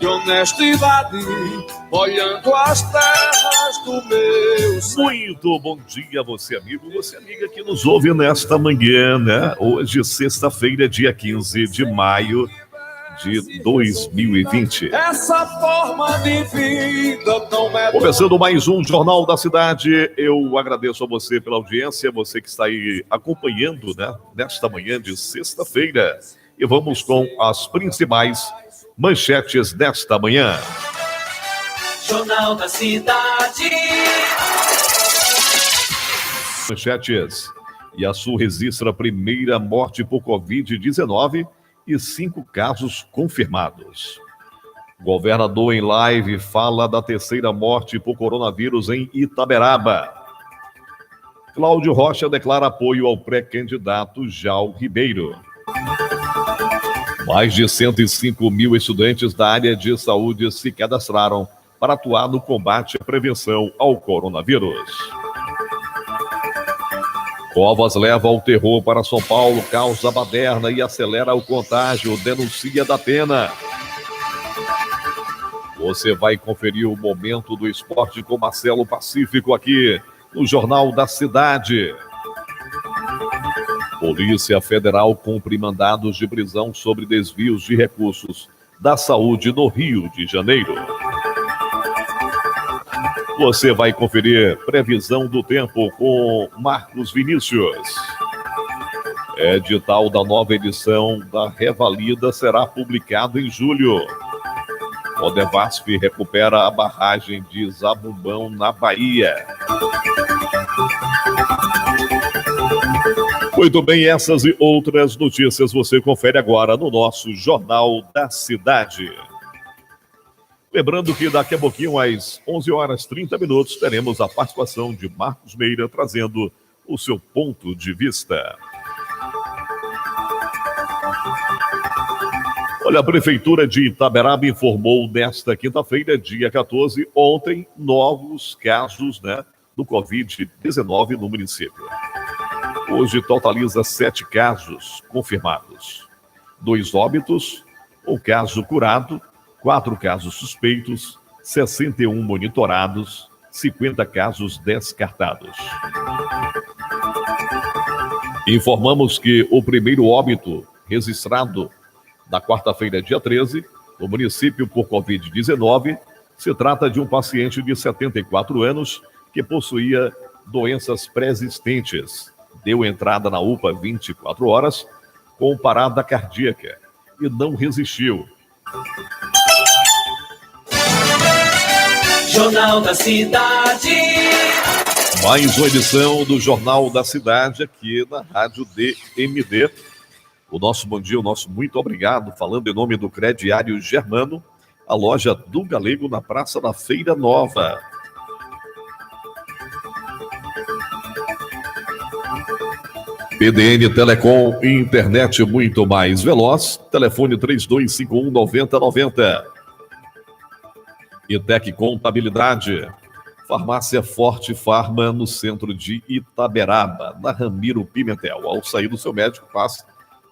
de honestidade, olhando as terras do meu ser. Muito bom dia, você amigo, você amiga que nos ouve nesta manhã, né? Hoje, sexta-feira, dia 15 de maio de 2020. Essa forma de vida tão medonha. Começando mais um Jornal da Cidade, eu agradeço a você pela audiência, você que está aí acompanhando, né, nesta manhã de sexta-feira. E vamos com as principais manchetes desta manhã. Jornal da Cidade. Manchetes. Iaçu registra a primeira morte por Covid-19 e 5 casos confirmados. Governador em live fala da terceira morte por coronavírus em Itaberaba. Cláudio Rocha declara apoio ao pré-candidato Jal Ribeiro. Mais de 105 mil estudantes da área de saúde se cadastraram para atuar no combate e prevenção ao coronavírus. Covas leva o terror para São Paulo, causa baderna e acelera o contágio, denuncia Datena. Você vai conferir o momento do esporte com Marcelo Pacífico aqui no Jornal da Cidade. Polícia Federal cumpre mandados de prisão sobre desvios de recursos da saúde no Rio de Janeiro. Você vai conferir previsão do tempo com Marcos Vinícius. Edital da nova edição da Revalida será publicado em julho. Odevasf recupera a barragem de Zabumbão, na Bahia. Muito bem, essas e outras notícias você confere agora no nosso Jornal da Cidade. Lembrando que daqui a pouquinho, às 11h30, teremos a participação de Marcos Meira trazendo o seu ponto de vista. Olha, a Prefeitura de Itaberaba informou nesta quinta-feira, dia 14, ontem, novos casos, né, do Covid-19 no município. Hoje totaliza 7 casos confirmados, 2 óbitos, um caso curado, 4 casos suspeitos, 61 monitorados, 50 casos descartados. Informamos que o primeiro óbito registrado na quarta-feira, dia 13, no município por Covid-19, se trata de um paciente de 74 anos que possuía doenças pré-existentes. Deu entrada na UPA 24 horas com parada cardíaca e não resistiu. Jornal da Cidade. Mais uma edição do Jornal da Cidade aqui na Rádio DMD. O nosso bom dia, o nosso muito obrigado, falando em nome do Crediário Germano, a loja do Galego na Praça da Feira Nova. PDN Telecom, internet muito mais veloz, telefone 3251-9090. Itec Contabilidade, Farmácia Forte Farma, no centro de Itaberaba, na Ramiro Pimentel. Ao sair do seu médico, passe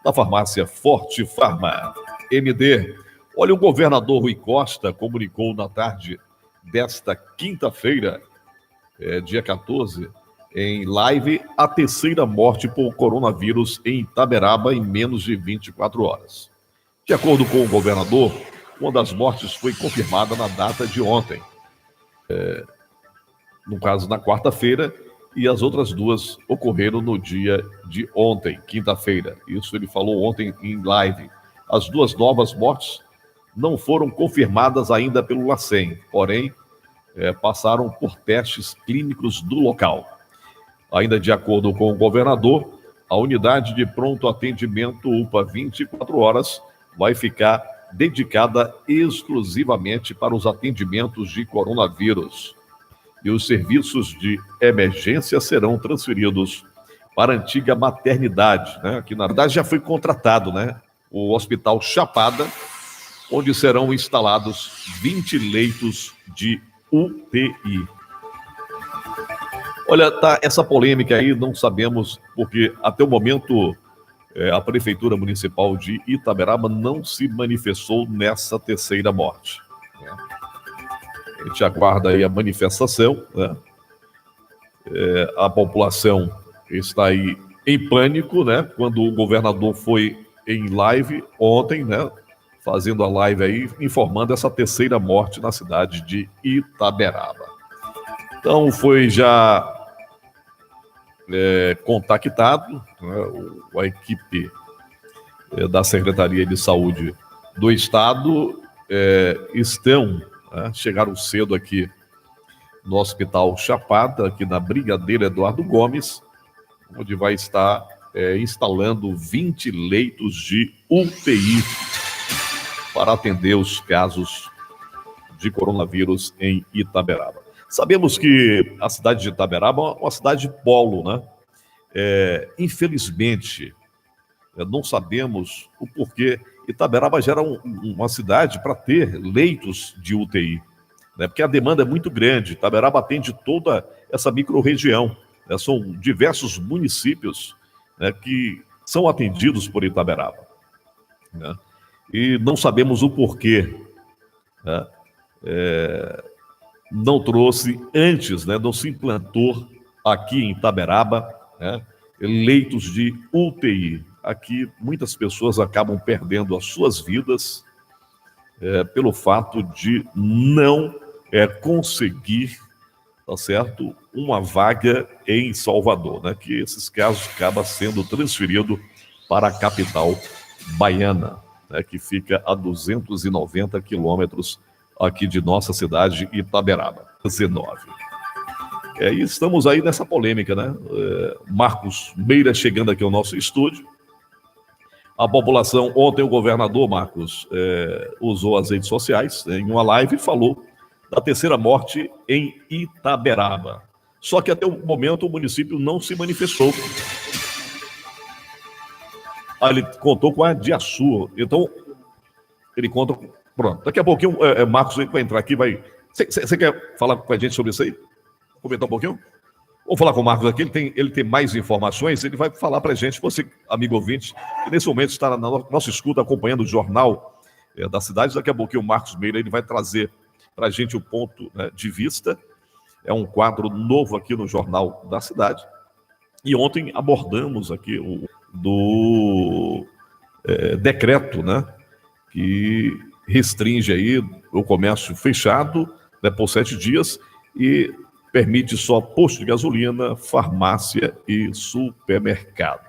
na Farmácia Forte Farma. MD, olha, o governador Rui Costa comunicou na tarde desta quinta-feira, dia 14, em live, a terceira morte por coronavírus em Itaberaba em menos de 24 horas. De acordo com o governador, uma das mortes foi confirmada na data de ontem, no caso na quarta-feira, e as outras 2 ocorreram no dia de ontem, quinta-feira. Isso ele falou ontem em live. As 2 novas mortes não foram confirmadas ainda pelo LACEN, porém, passaram por testes clínicos do local. Ainda de acordo com o governador, a unidade de pronto atendimento UPA 24 horas vai ficar dedicada exclusivamente para os atendimentos de coronavírus. E os serviços de emergência serão transferidos para a antiga maternidade, né? Que na verdade já foi contratado, né? O Hospital Chapada, onde serão instalados 20 leitos de UTI. Olha, tá essa polêmica aí, não sabemos, porque até o momento a Prefeitura Municipal de Itaberaba não se manifestou nessa terceira morte, né? A gente aguarda aí a manifestação, né? A população está aí em pânico, né? Quando o governador foi em live ontem, né? Fazendo a live aí, informando essa terceira morte na cidade de Itaberaba. Então foi já contactado, né, a equipe da Secretaria de Saúde do Estado chegaram cedo aqui no Hospital Chapada, aqui na Brigadeiro Eduardo Gomes, onde vai estar instalando 20 leitos de UTI para atender os casos de coronavírus em Itaberaba. Sabemos que a cidade de Itaberaba é uma cidade polo, né? Infelizmente, não sabemos o porquê. Itaberaba já era uma cidade para ter leitos de UTI, né? Porque a demanda é muito grande. Itaberaba atende toda essa microrregião, né? São diversos municípios, né, que são atendidos por Itaberaba, né? E não sabemos o porquê, né? Não trouxe antes, né, não se implantou aqui em Itaberaba, né, leitos de UTI. Aqui muitas pessoas acabam perdendo as suas vidas pelo fato de não conseguir, tá certo, uma vaga em Salvador, né, que esses casos acabam sendo transferidos para a capital baiana, né, que fica a 290 quilômetros aqui de nossa cidade, Itaberaba, 19. E estamos aí nessa polêmica, né? Marcos Meira chegando aqui ao nosso estúdio. A população, ontem o governador Marcos usou as redes sociais, em uma live, e falou da terceira morte em Itaberaba. Só que até o momento o município não se manifestou. Ele contou com a Diaçu, então ele conta... Pronto, daqui a pouquinho Marcos vai entrar aqui, vai... Você quer falar com a gente sobre isso aí? Comentar um pouquinho? Vamos falar com o Marcos aqui, ele tem mais informações, ele vai falar para a gente, você, amigo ouvinte, que nesse momento está na nossa escuta, acompanhando o jornal da cidade. Daqui a pouquinho o Marcos Meira ele vai trazer para a gente o ponto, né, de vista. É um quadro novo aqui no Jornal da Cidade. E ontem abordamos aqui do decreto, né, que restringe aí o comércio fechado, né, por 7 dias e permite só posto de gasolina, farmácia e supermercado.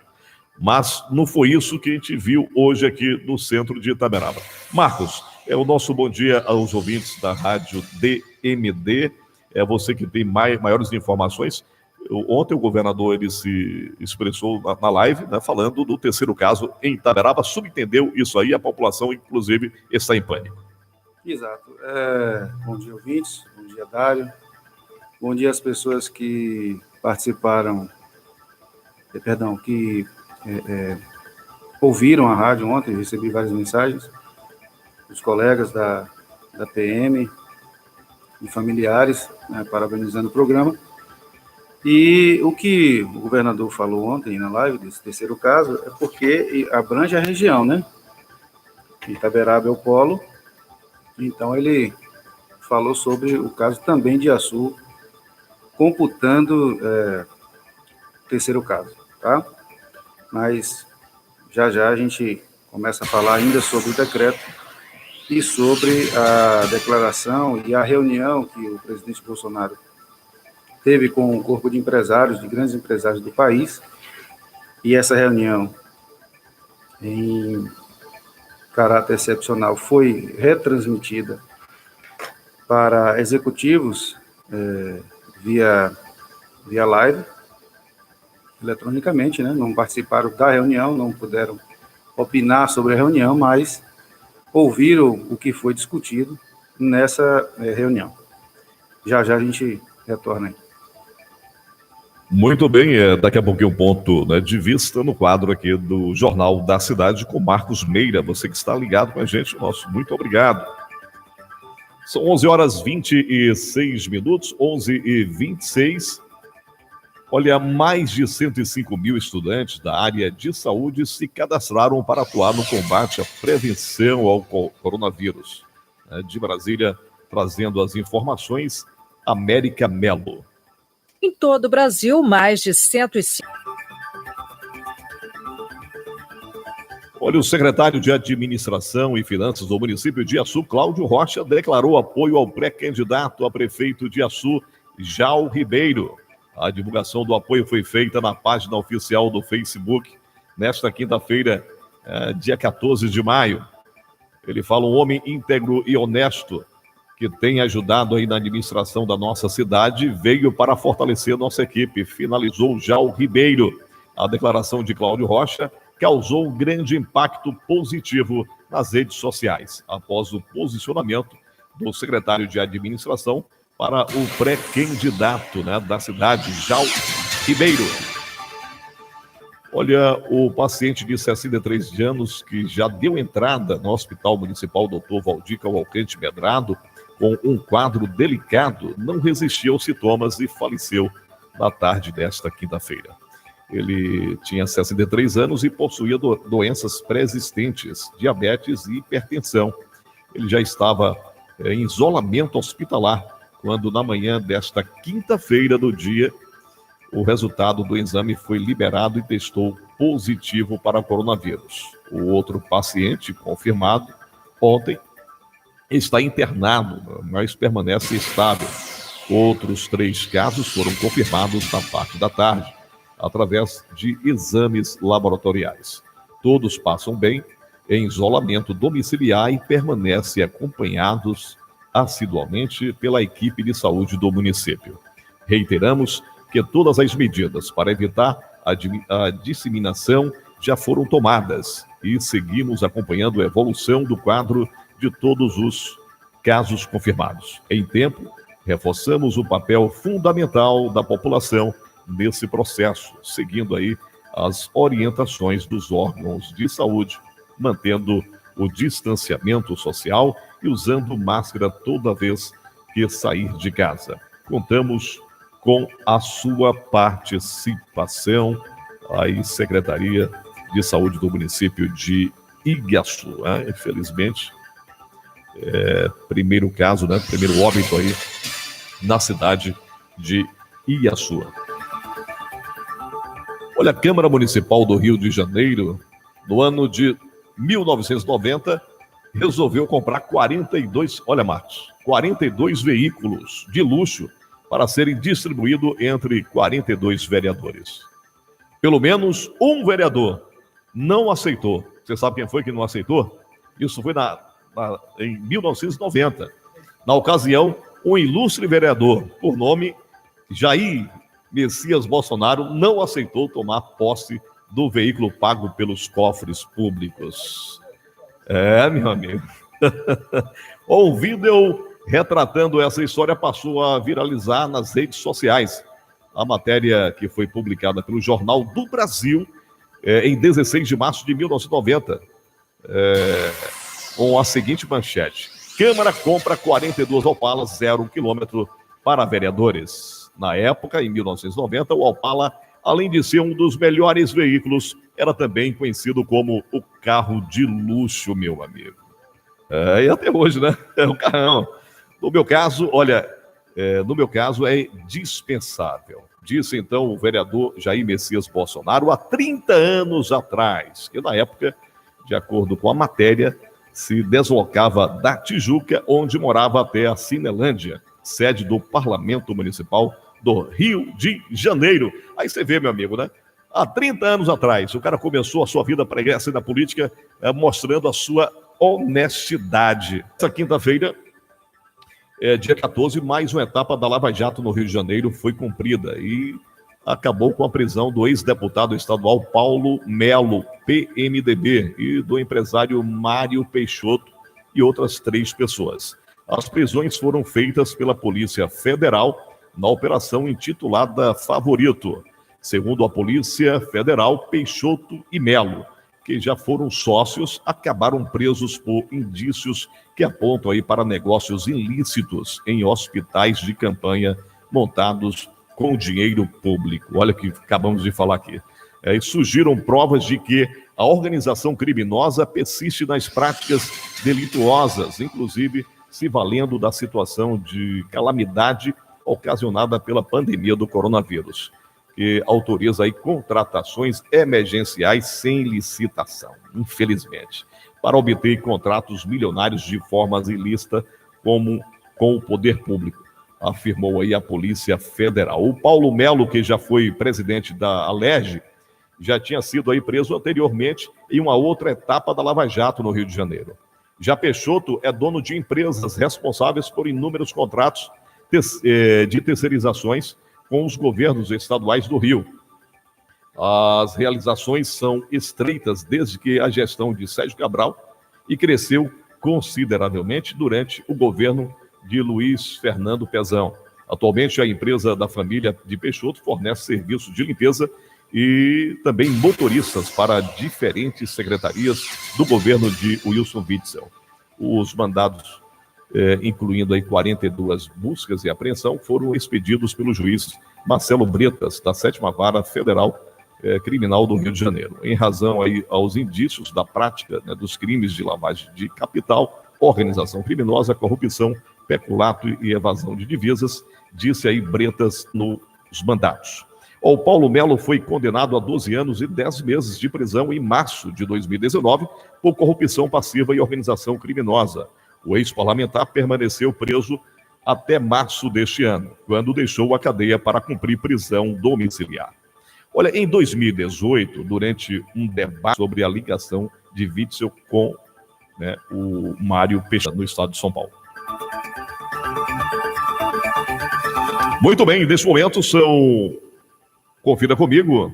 Mas não foi isso que a gente viu hoje aqui no centro de Itaberaba. Marcos, o nosso bom dia aos ouvintes da Rádio DMD. É você que tem maiores informações. Ontem o governador ele se expressou na live, né, falando do terceiro caso em Itaberaba. Subentendeu isso aí, a população, inclusive, está em pânico. Exato. Bom dia, ouvintes. Bom dia, Dário. Bom dia às pessoas que participaram, que ouviram a rádio ontem. Recebi várias mensagens dos colegas da PM e familiares, né, parabenizando o programa. E o que o governador falou ontem na live desse terceiro caso é porque abrange a região, né? Itaberaba é o polo, então ele falou sobre o caso também de Açu, computando o terceiro caso, tá? Mas já a gente começa a falar ainda sobre o decreto e sobre a declaração e a reunião que o presidente Bolsonaro teve com um corpo de empresários, de grandes empresários do país, e essa reunião, em caráter excepcional, foi retransmitida para executivos via live, eletronicamente, né? Não participaram da reunião, não puderam opinar sobre a reunião, mas ouviram o que foi discutido nessa reunião. Já a gente retorna aí. Muito bem, daqui a pouquinho um ponto, né, de vista no quadro aqui do Jornal da Cidade com Marcos Meira. Você que está ligado com a gente, nosso muito obrigado. São 11h26, 11h26. Olha, mais de 105 mil estudantes da área de saúde se cadastraram para atuar no combate à prevenção ao coronavírus. De Brasília, trazendo as informações, América Melo. Em todo o Brasil, mais de 105. Olha, o secretário de Administração e Finanças do município de Iaçu, Cláudio Rocha, declarou apoio ao pré-candidato a prefeito de Iaçu, Jal Ribeiro. A divulgação do apoio foi feita na página oficial do Facebook nesta quinta-feira, dia 14 de maio. Ele fala: um homem íntegro e honesto que tem ajudado aí na administração da nossa cidade, veio para fortalecer nossa equipe, finalizou Jal Ribeiro. A declaração de Cláudio Rocha causou um grande impacto positivo nas redes sociais, após o posicionamento do secretário de Administração para o pré-candidato, da cidade, Jal Ribeiro. Olha, o paciente de 63 anos que já deu entrada no Hospital Municipal Dr. Valdir Cavalcante Medrado com um quadro delicado, não resistiu aos sintomas e faleceu na tarde desta quinta-feira. Ele tinha 63 anos e possuía doenças pré-existentes, diabetes e hipertensão. Ele já estava em isolamento hospitalar quando, na manhã desta quinta-feira do dia, o resultado do exame foi liberado e testou positivo para o coronavírus. O outro paciente confirmado ontem está internado, mas permanece estável. Outros 3 casos foram confirmados na parte da tarde, através de exames laboratoriais. Todos passam bem, em isolamento domiciliar e permanecem acompanhados assiduamente pela equipe de saúde do município. Reiteramos que todas as medidas para evitar a disseminação já foram tomadas e seguimos acompanhando a evolução do quadro de todos os casos confirmados. Em tempo, reforçamos o papel fundamental da população nesse processo, seguindo aí as orientações dos órgãos de saúde, mantendo o distanciamento social e usando máscara toda vez que sair de casa. Contamos com a sua participação, aí, Secretaria de Saúde do município de Igaçu. Infelizmente, primeiro caso, primeiro óbito aí na cidade de Iaçu. Olha, a Câmara Municipal do Rio de Janeiro, no ano de 1990, resolveu comprar 42 veículos de luxo para serem distribuídos entre 42 vereadores. Pelo menos um vereador não aceitou. Você sabe quem foi que não aceitou? Isso foi em 1990. Na ocasião, um ilustre vereador, por nome Jair Messias Bolsonaro, não aceitou tomar posse do veículo pago pelos cofres públicos. Meu amigo. Um vídeo retratando essa história passou a viralizar nas redes sociais. A matéria que foi publicada pelo Jornal do Brasil em 16 de março de 1990, com a seguinte manchete: Câmara compra 42 Opalas 0 km para vereadores. Na época, em 1990, o Opala, além de ser um dos melhores veículos, era também conhecido como o carro de luxo, meu amigo. E até hoje, É o carrão. No meu caso, é dispensável. Disse então o vereador Jair Messias Bolsonaro há 30 anos atrás, que na época, de acordo com a matéria, se deslocava da Tijuca, onde morava, até a Cinelândia, sede do Parlamento Municipal do Rio de Janeiro. Aí você vê, meu amigo, Há 30 anos atrás, o cara começou a sua vida pregressa na política, mostrando a sua honestidade. Essa quinta-feira, dia 14, mais uma etapa da Lava Jato no Rio de Janeiro foi cumprida e acabou com a prisão do ex-deputado estadual Paulo Melo, PMDB, e do empresário Mário Peixoto e outras 3 pessoas. As prisões foram feitas pela Polícia Federal na operação intitulada Favorito. Segundo a Polícia Federal, Peixoto e Melo, que já foram sócios, acabaram presos por indícios que apontam aí para negócios ilícitos em hospitais de campanha montados com dinheiro público. Olha o que acabamos de falar aqui. E surgiram provas de que a organização criminosa persiste nas práticas delituosas, inclusive se valendo da situação de calamidade ocasionada pela pandemia do coronavírus, que autoriza aí contratações emergenciais sem licitação, infelizmente, para obter contratos milionários de forma ilícita como com o poder público, afirmou aí a Polícia Federal. O Paulo Melo, que já foi presidente da Alerj, já tinha sido aí preso anteriormente em uma outra etapa da Lava Jato no Rio de Janeiro. Já Peixoto é dono de empresas responsáveis por inúmeros contratos de terceirizações com os governos estaduais do Rio. As realizações são estreitas desde que a gestão de Sérgio Cabral e cresceu consideravelmente durante o governo de Luiz Fernando Pezão. Atualmente, a empresa da família de Peixoto fornece serviços de limpeza e também motoristas para diferentes secretarias do governo de Wilson Witzel. Os mandados, incluindo aí 42 buscas e apreensão, foram expedidos pelo juiz Marcelo Bretas, da 7ª Vara Federal Criminal do Rio de Janeiro, em razão aí aos indícios da prática, né, dos crimes de lavagem de capital, organização criminosa, corrupção, peculato e evasão de divisas, disse aí Bretas nos mandatos. O Paulo Melo foi condenado a 12 anos e 10 meses de prisão em março de 2019 por corrupção passiva e organização criminosa. O ex-parlamentar permaneceu preso até março deste ano, quando deixou a cadeia para cumprir prisão domiciliar. Olha, em 2018, durante um debate sobre a ligação de Witzel com, né, o Mário Peixoto, no estado de São Paulo. Muito bem, nesse momento são... Confira comigo.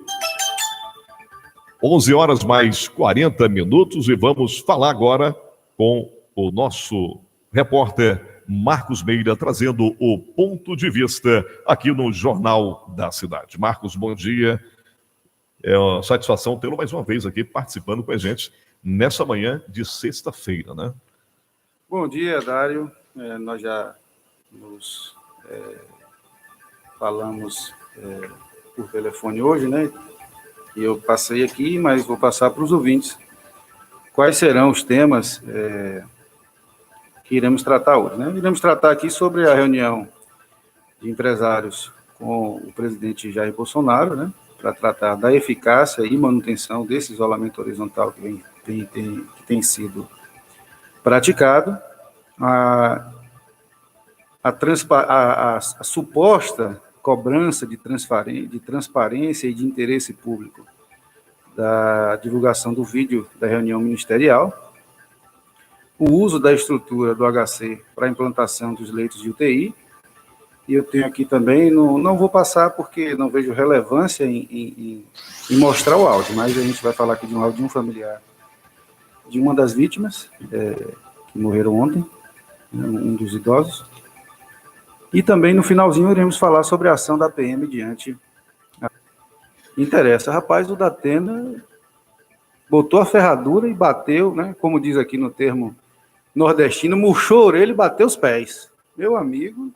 11 horas mais 40 minutos e vamos falar agora com o nosso repórter Marcos Meira, trazendo o ponto de vista aqui no Jornal da Cidade. Marcos, bom dia. É uma satisfação tê-lo mais uma vez aqui participando com a gente nessa manhã de sexta-feira, né? Bom dia, Dário. Nós já nos falamos por telefone hoje, né? E eu passei aqui, mas vou passar para os ouvintes quais serão os temas que iremos tratar hoje, né? Iremos tratar aqui sobre a reunião de empresários com o presidente Jair Bolsonaro, né? Para tratar da eficácia e manutenção desse isolamento horizontal que tem sido praticado, a suposta cobrança de transparência e de interesse público da divulgação do vídeo da reunião ministerial, o uso da estrutura do HC para a implantação dos leitos de UTI, e eu tenho aqui também, não vou passar porque não vejo relevância em mostrar o áudio, mas a gente vai falar aqui de um áudio de um familiar de uma das vítimas que morreram ontem, né, um dos idosos. E também, no finalzinho, iremos falar sobre a ação da PM diante. Interessa. Rapaz, o Datena botou a ferradura e bateu, né? Como diz aqui no termo nordestino, murchou a orelha e bateu os pés. Meu amigo,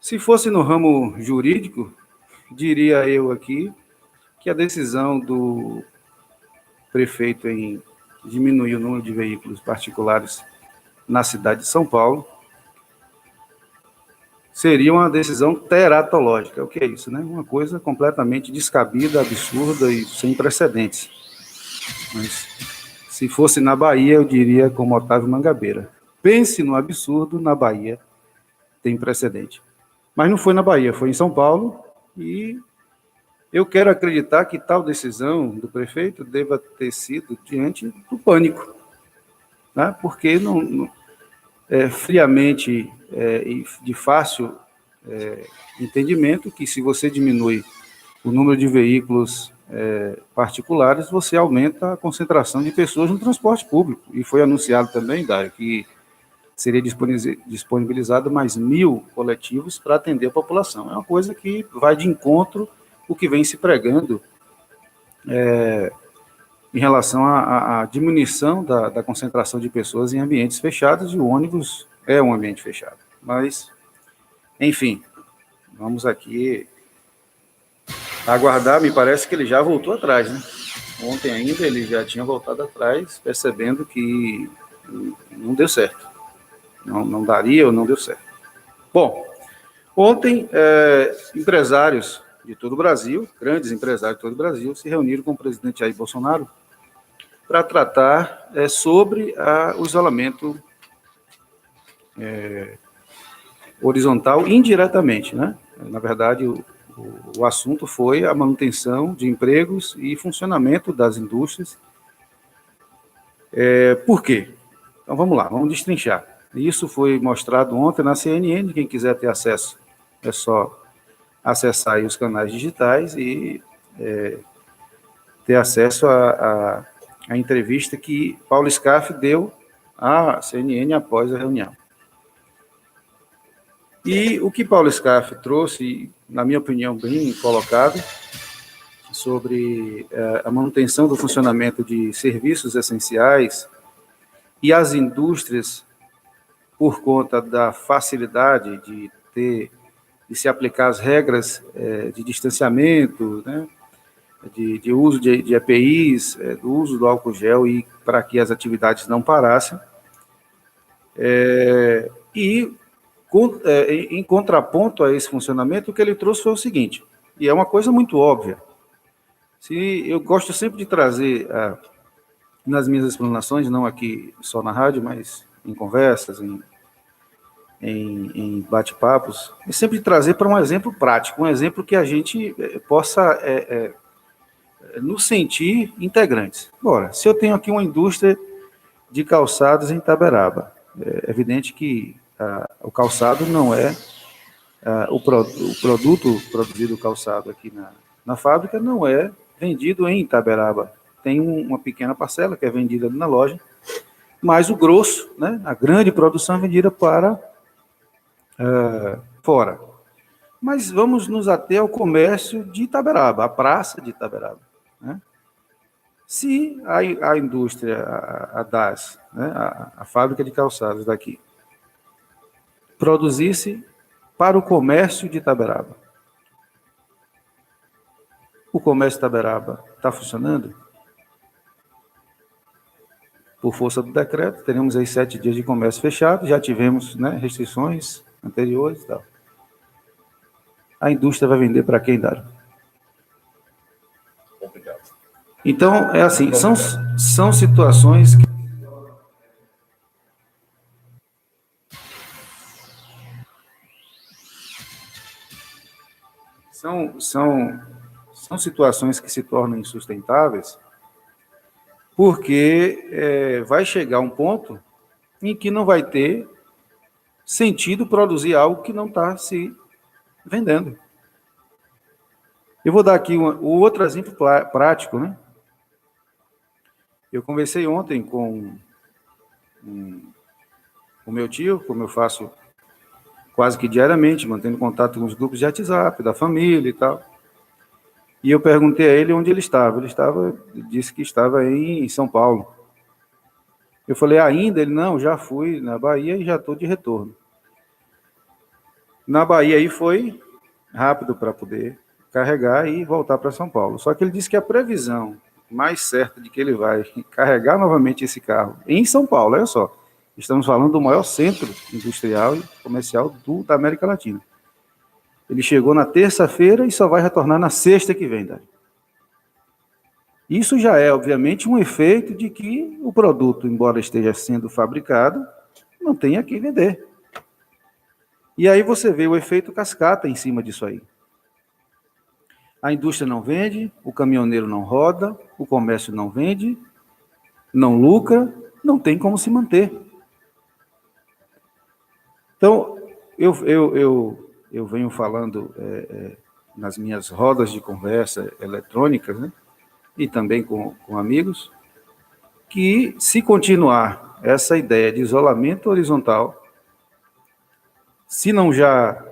se fosse no ramo jurídico, diria eu aqui, que a decisão do prefeito em diminuir o número de veículos particulares na cidade de São Paulo seria uma decisão teratológica. O que é isso, né? Uma coisa completamente descabida, absurda e sem precedentes. Mas, se fosse na Bahia, eu diria como Otávio Mangabeira. Pense no absurdo, na Bahia tem precedente. Mas não foi na Bahia, foi em São Paulo, e eu quero acreditar que tal decisão do prefeito deva ter sido diante do pânico, né? Porque friamente e de fácil entendimento que se você diminui o número de veículos particulares, você aumenta a concentração de pessoas no transporte público. E foi anunciado também, Dário, que seria disponibilizado mais 1.000 coletivos para atender a população. É uma coisa que vai de encontro o que vem se pregando em relação à diminuição da concentração de pessoas em ambientes fechados, e o ônibus é um ambiente fechado. Mas, enfim, vamos aqui aguardar. Me parece que ele já voltou atrás, né? Ontem ainda ele já tinha voltado atrás, percebendo que não deu certo. Não daria ou não deu certo. Bom, ontem, empresários de todo o Brasil, grandes empresários de todo o Brasil, se reuniram com o presidente Jair Bolsonaro para tratar sobre o isolamento horizontal indiretamente, né? Na verdade, o assunto foi a manutenção de empregos e funcionamento das indústrias. Por quê? Então, vamos lá, vamos destrinchar. Isso foi mostrado ontem na CNN. Quem quiser ter acesso, é só acessar aí os canais digitais e ter acesso à entrevista que Paulo Scaff deu à CNN após a reunião. E o que Paulo Scaff trouxe, na minha opinião, bem colocado, sobre a manutenção do funcionamento de serviços essenciais e as indústrias, por conta da facilidade de se aplicar as regras de distanciamento, né, de uso de EPIs, do uso do álcool gel, e para que as atividades não parassem. Em contraponto a esse funcionamento, o que ele trouxe foi o seguinte, e é uma coisa muito óbvia. Eu gosto sempre de trazer, nas minhas explanações, não aqui só na rádio, mas em conversas, em bate-papos, e sempre trazer para um exemplo prático, um exemplo que a gente possa nos sentir integrantes. Agora, se eu tenho aqui uma indústria de calçados em Itaberaba, é evidente que o calçado não é o produto produzido calçado aqui na fábrica não é vendido em Itaberaba. Tem uma pequena parcela que é vendida na loja, mas o grosso, né, a grande produção é vendida para fora. Mas vamos nos ater ao comércio de Itaberaba, a praça de Itaberaba, né? Se a indústria, a DAS, né, a fábrica de calçados daqui, produzisse para o comércio de Itaberaba, o comércio de Itaberaba está funcionando? Por força do decreto, teremos aí 7 dias de comércio fechado, já tivemos, né, restrições anteriores e tal. A indústria vai vender para quem, Dário? Obrigado. Então, é assim, são situações que... São situações que se tornam insustentáveis, porque vai chegar um ponto em que não vai ter sentido produzir algo que não está se vendendo. Eu vou dar aqui um outro exemplo prático, né? Eu conversei ontem com o meu tio, como eu faço quase que diariamente, mantendo contato com os grupos de WhatsApp, da família e tal. E eu perguntei a ele onde ele estava. Ele disse que estava em São Paulo. Eu falei, ainda? Ele, não, já fui na Bahia e já estou de retorno. Na Bahia aí foi rápido para poder carregar e voltar para São Paulo. Só que ele disse que a previsão mais certa de que ele vai carregar novamente esse carro em São Paulo, olha só, estamos falando do maior centro industrial e comercial da América Latina. Ele chegou na terça-feira e só vai retornar na sexta que vem, Dário. Isso já é, obviamente, um efeito de que o produto, embora esteja sendo fabricado, não tem a que vender. E aí você vê o efeito cascata em cima disso aí. A indústria não vende, o caminhoneiro não roda, o comércio não vende, não lucra, não tem como se manter. Então, eu venho falando nas minhas rodas de conversa eletrônicas, né, e também com amigos, que se continuar essa ideia de isolamento horizontal, se não já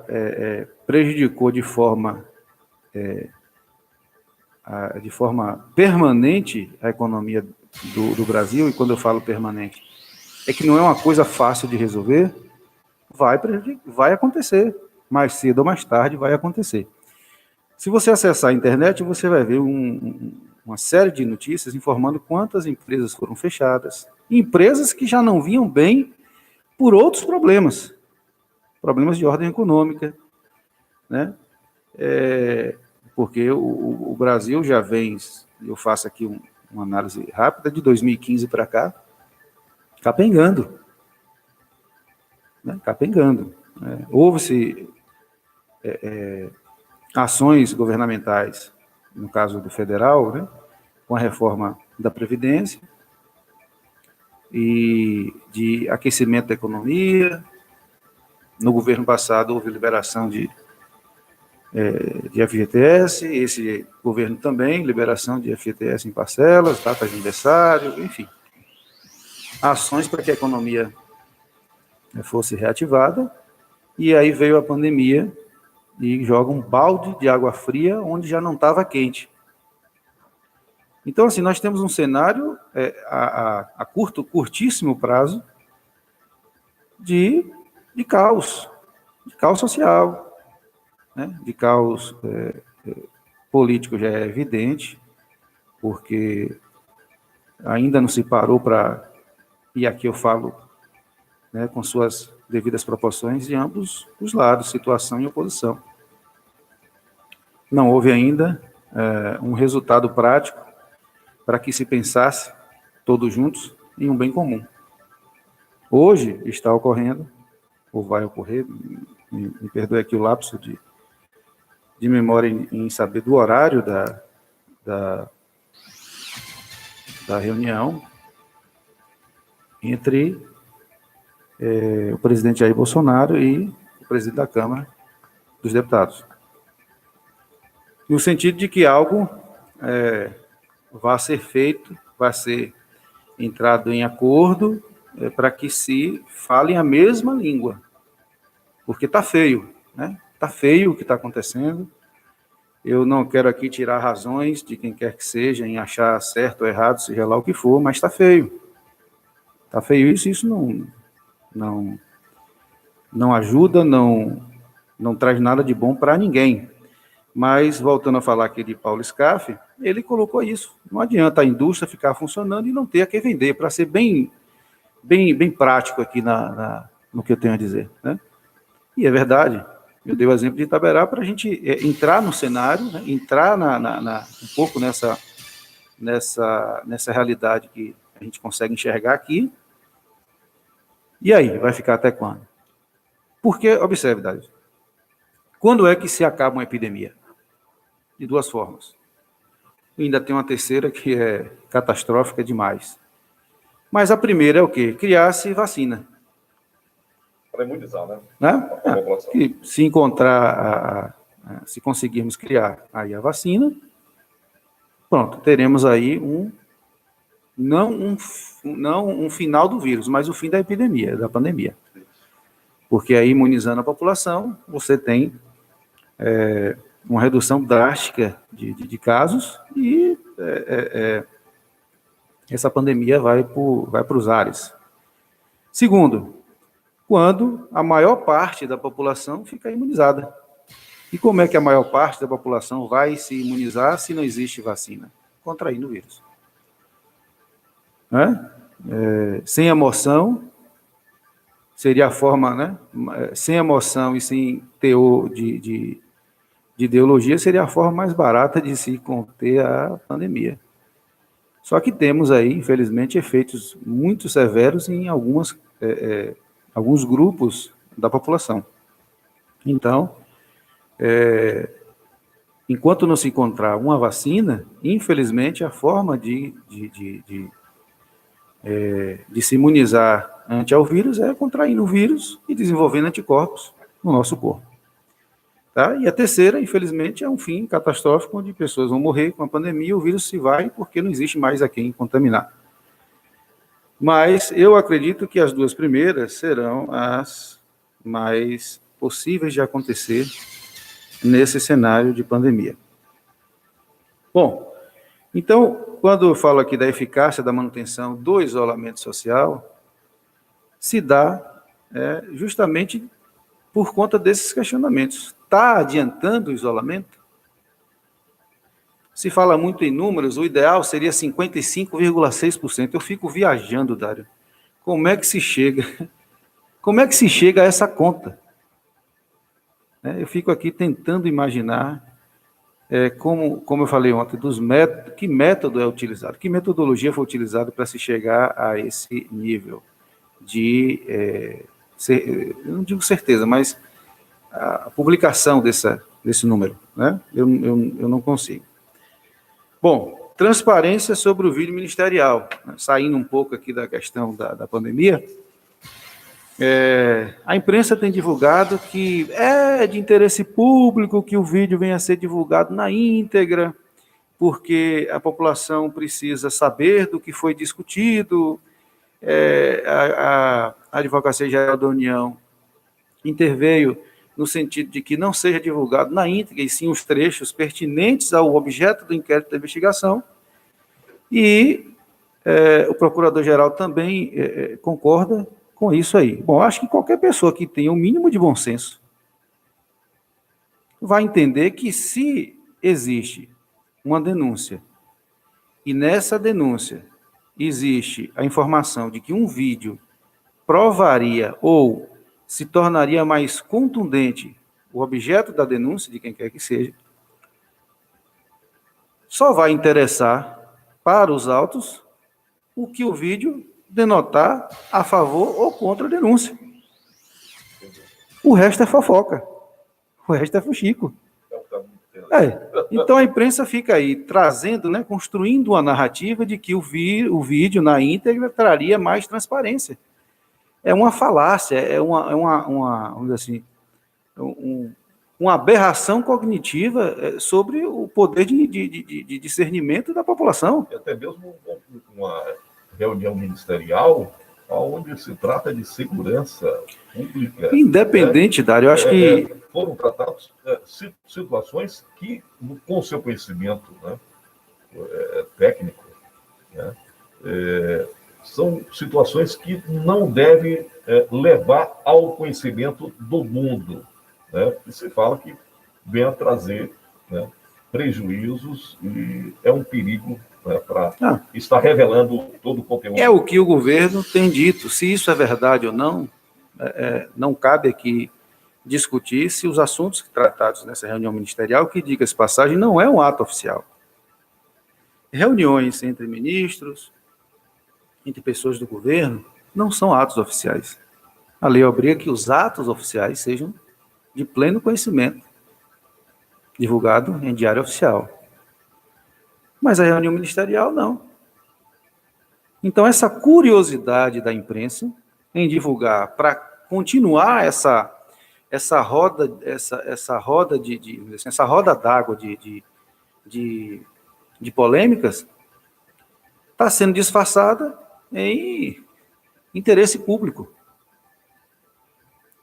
prejudicou de forma permanente a economia do Brasil, e quando eu falo permanente, é que não é uma coisa fácil de resolver, vai acontecer. mais cedo ou mais tarde vai acontecer. Se você acessar a internet, você vai ver uma série de notícias informando quantas empresas foram fechadas, empresas que já não vinham bem por outros problemas de ordem econômica, né? Porque o Brasil já vem, eu faço aqui uma análise rápida, de 2015 para cá, capengando. Né? Capengando. Houve-se ações governamentais, no caso do federal, né, com a reforma da Previdência, e de aquecimento da economia. No governo passado houve liberação de FGTS, esse governo também, liberação de FGTS em parcelas, data de aniversário, enfim. Ações para que a economia fosse reativada, e aí veio a pandemia e joga um balde de água fria onde já não estava quente. Então, assim, nós temos um cenário a curtíssimo prazo de caos social, né? De caos político já é evidente, porque ainda não se parou para, e aqui eu falo, né, com suas devidas proporções de ambos os lados, situação e oposição. Não houve ainda um resultado prático para que se pensasse, todos juntos, em um bem comum. Hoje está ocorrendo, ou vai ocorrer, me perdoe aqui o lapso de memória em saber do horário da reunião entre o presidente Jair Bolsonaro e o presidente da Câmara dos Deputados. No sentido de que algo vai ser feito, vai ser entrado em acordo para que se falem a mesma língua. Porque está feio, né? Está feio o que está acontecendo. Eu não quero aqui tirar razões de quem quer que seja em achar certo ou errado, seja lá o que for, mas está feio. Está feio isso não ajuda, não traz nada de bom para ninguém. Mas, voltando a falar aqui de Paulo Scaff, ele colocou isso. Não adianta a indústria ficar funcionando e não ter a que vender, para ser bem prático aqui no que eu tenho a dizer, né? E é verdade. Eu dei o exemplo de Itaberá para a gente entrar no cenário, né? Entrar um pouco nessa realidade que a gente consegue enxergar aqui. E aí, vai ficar até quando? Porque, observe, David, quando é que se acaba uma epidemia? De duas formas. E ainda tem uma terceira que é catastrófica demais. Mas a primeira é o quê? Criar-se vacina. Para imunizar, né? Que se encontrar, se conseguirmos criar aí a vacina, pronto, teremos aí não um final do vírus, mas o fim da epidemia, da pandemia. Porque aí, imunizando a população, você tem uma redução drástica de casos e essa pandemia vai para os ares. Segundo, quando a maior parte da população fica imunizada. E como é que a maior parte da população vai se imunizar se não existe vacina? Contraindo o vírus. Sem emoção, seria a forma, né? Sem emoção e sem teor de ideologia, seria a forma mais barata de se conter a pandemia. Só que temos aí, infelizmente, efeitos muito severos em alguns grupos da população. Então, enquanto não se encontrar uma vacina, infelizmente, a forma de se imunizar ante ao vírus é contraindo o vírus e desenvolvendo anticorpos no nosso corpo. Tá? E a terceira, infelizmente, é um fim catastrófico, onde pessoas vão morrer com a pandemia, o vírus se vai porque não existe mais a quem contaminar. Mas eu acredito que as duas primeiras serão as mais possíveis de acontecer nesse cenário de pandemia. Bom, então, quando eu falo aqui da eficácia da manutenção do isolamento social, se dá justamente por conta desses questionamentos. Está adiantando o isolamento? Se fala muito em números, o ideal seria 55,6%. Eu fico viajando, Dário. Como é que se chega a essa conta? Eu fico aqui tentando imaginar, como eu falei ontem, que método é utilizado, que metodologia foi utilizada para se chegar a esse nível de, eu não digo certeza, mas a publicação desse número, né? Eu não consigo. Bom, transparência sobre o vídeo ministerial, saindo um pouco aqui da questão da pandemia. A imprensa tem divulgado que é de interesse público que o vídeo venha a ser divulgado na íntegra, porque a população precisa saber do que foi discutido. A Advocacia Geral da União interveio no sentido de que não seja divulgado na íntegra, e sim os trechos pertinentes ao objeto do inquérito da investigação. E o Procurador-Geral também concorda com isso aí. Bom, acho que qualquer pessoa que tenha o mínimo de bom senso vai entender que se existe uma denúncia e nessa denúncia existe a informação de que um vídeo provaria ou se tornaria mais contundente o objeto da denúncia, de quem quer que seja, só vai interessar para os autos o que o vídeo denotar a favor ou contra a denúncia. O resto é fofoca. O resto é fuxico. Então a imprensa fica aí trazendo, construindo uma narrativa de que o vídeo na íntegra traria mais transparência. É uma falácia, vamos dizer assim, uma aberração cognitiva sobre o poder de discernimento da população. E até mesmo uma reunião ministerial onde se trata de segurança pública. Independente, Dário, eu acho que... Foram tratadas situações que, com o seu conhecimento técnico, são situações que não devem levar ao conhecimento do mundo. E se fala que vem a trazer prejuízos e é um perigo para estar revelando todo o conteúdo. É o que o governo tem dito. Se isso é verdade ou não, não cabe aqui discutir se os assuntos tratados nessa reunião ministerial, que diga-se passagem, não é um ato oficial. Reuniões entre ministros, entre pessoas do governo, não são atos oficiais. A lei obriga que os atos oficiais sejam de pleno conhecimento, divulgado em diário oficial. Mas a reunião ministerial, não. Então, essa curiosidade da imprensa em divulgar, para continuar essa roda d'água de polêmicas, está sendo disfarçada em interesse público.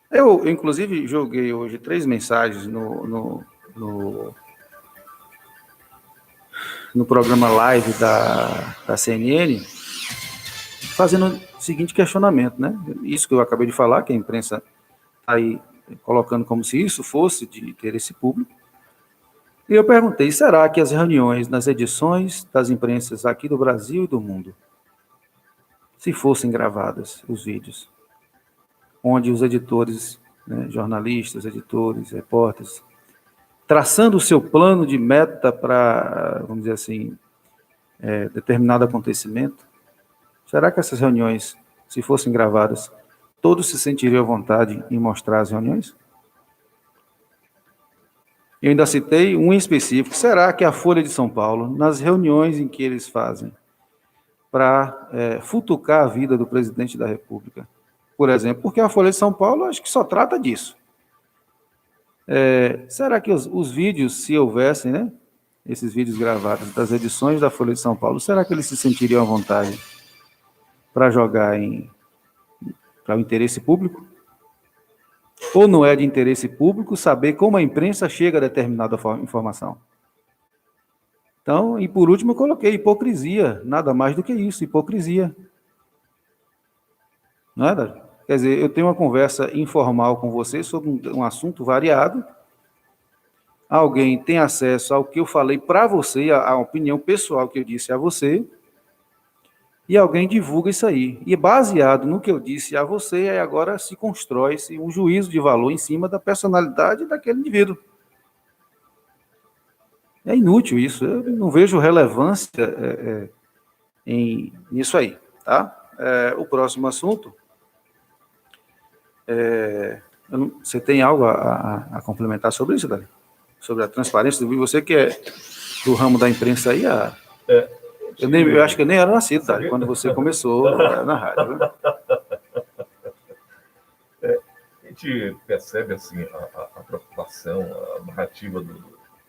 Eu, inclusive, joguei hoje 3 mensagens no programa live da CNN, fazendo o seguinte questionamento, Isso que eu acabei de falar, que a imprensa está aí colocando como se isso fosse de interesse público. E eu perguntei, será que as reuniões nas edições das imprensas aqui do Brasil e do mundo, se fossem gravadas, os vídeos, onde os editores, jornalistas, editores, repórteres, traçando o seu plano de meta para, vamos dizer assim, determinado acontecimento, será que essas reuniões, se fossem gravadas, todos se sentiriam à vontade em mostrar as reuniões? Eu ainda citei um em específico. Será que a Folha de São Paulo, nas reuniões em que eles fazem para futucar a vida do presidente da República, por exemplo, porque a Folha de São Paulo acho que só trata disso. Será que os vídeos, se houvessem, esses vídeos gravados das edições da Folha de São Paulo, será que eles se sentiriam à vontade para jogar para o interesse público? Ou não é de interesse público saber como a imprensa chega a determinada informação? Então, e por último eu coloquei hipocrisia, nada mais do que isso, hipocrisia. Não é, Dário? Quer dizer, eu tenho uma conversa informal com você sobre um assunto variado, alguém tem acesso ao que eu falei para você, a opinião pessoal que eu disse a você, e alguém divulga isso aí. E baseado no que eu disse a você, aí agora se constrói-se um juízo de valor em cima da personalidade daquele indivíduo. É inútil isso, eu não vejo relevância nisso aí, tá? O próximo assunto, você tem algo a complementar sobre isso, Dali? Sobre a transparência? Você que é do ramo da imprensa aí, eu acho que eu nem era nascido, Dali, quando você começou na rádio. Né? A gente percebe assim, a preocupação, a narrativa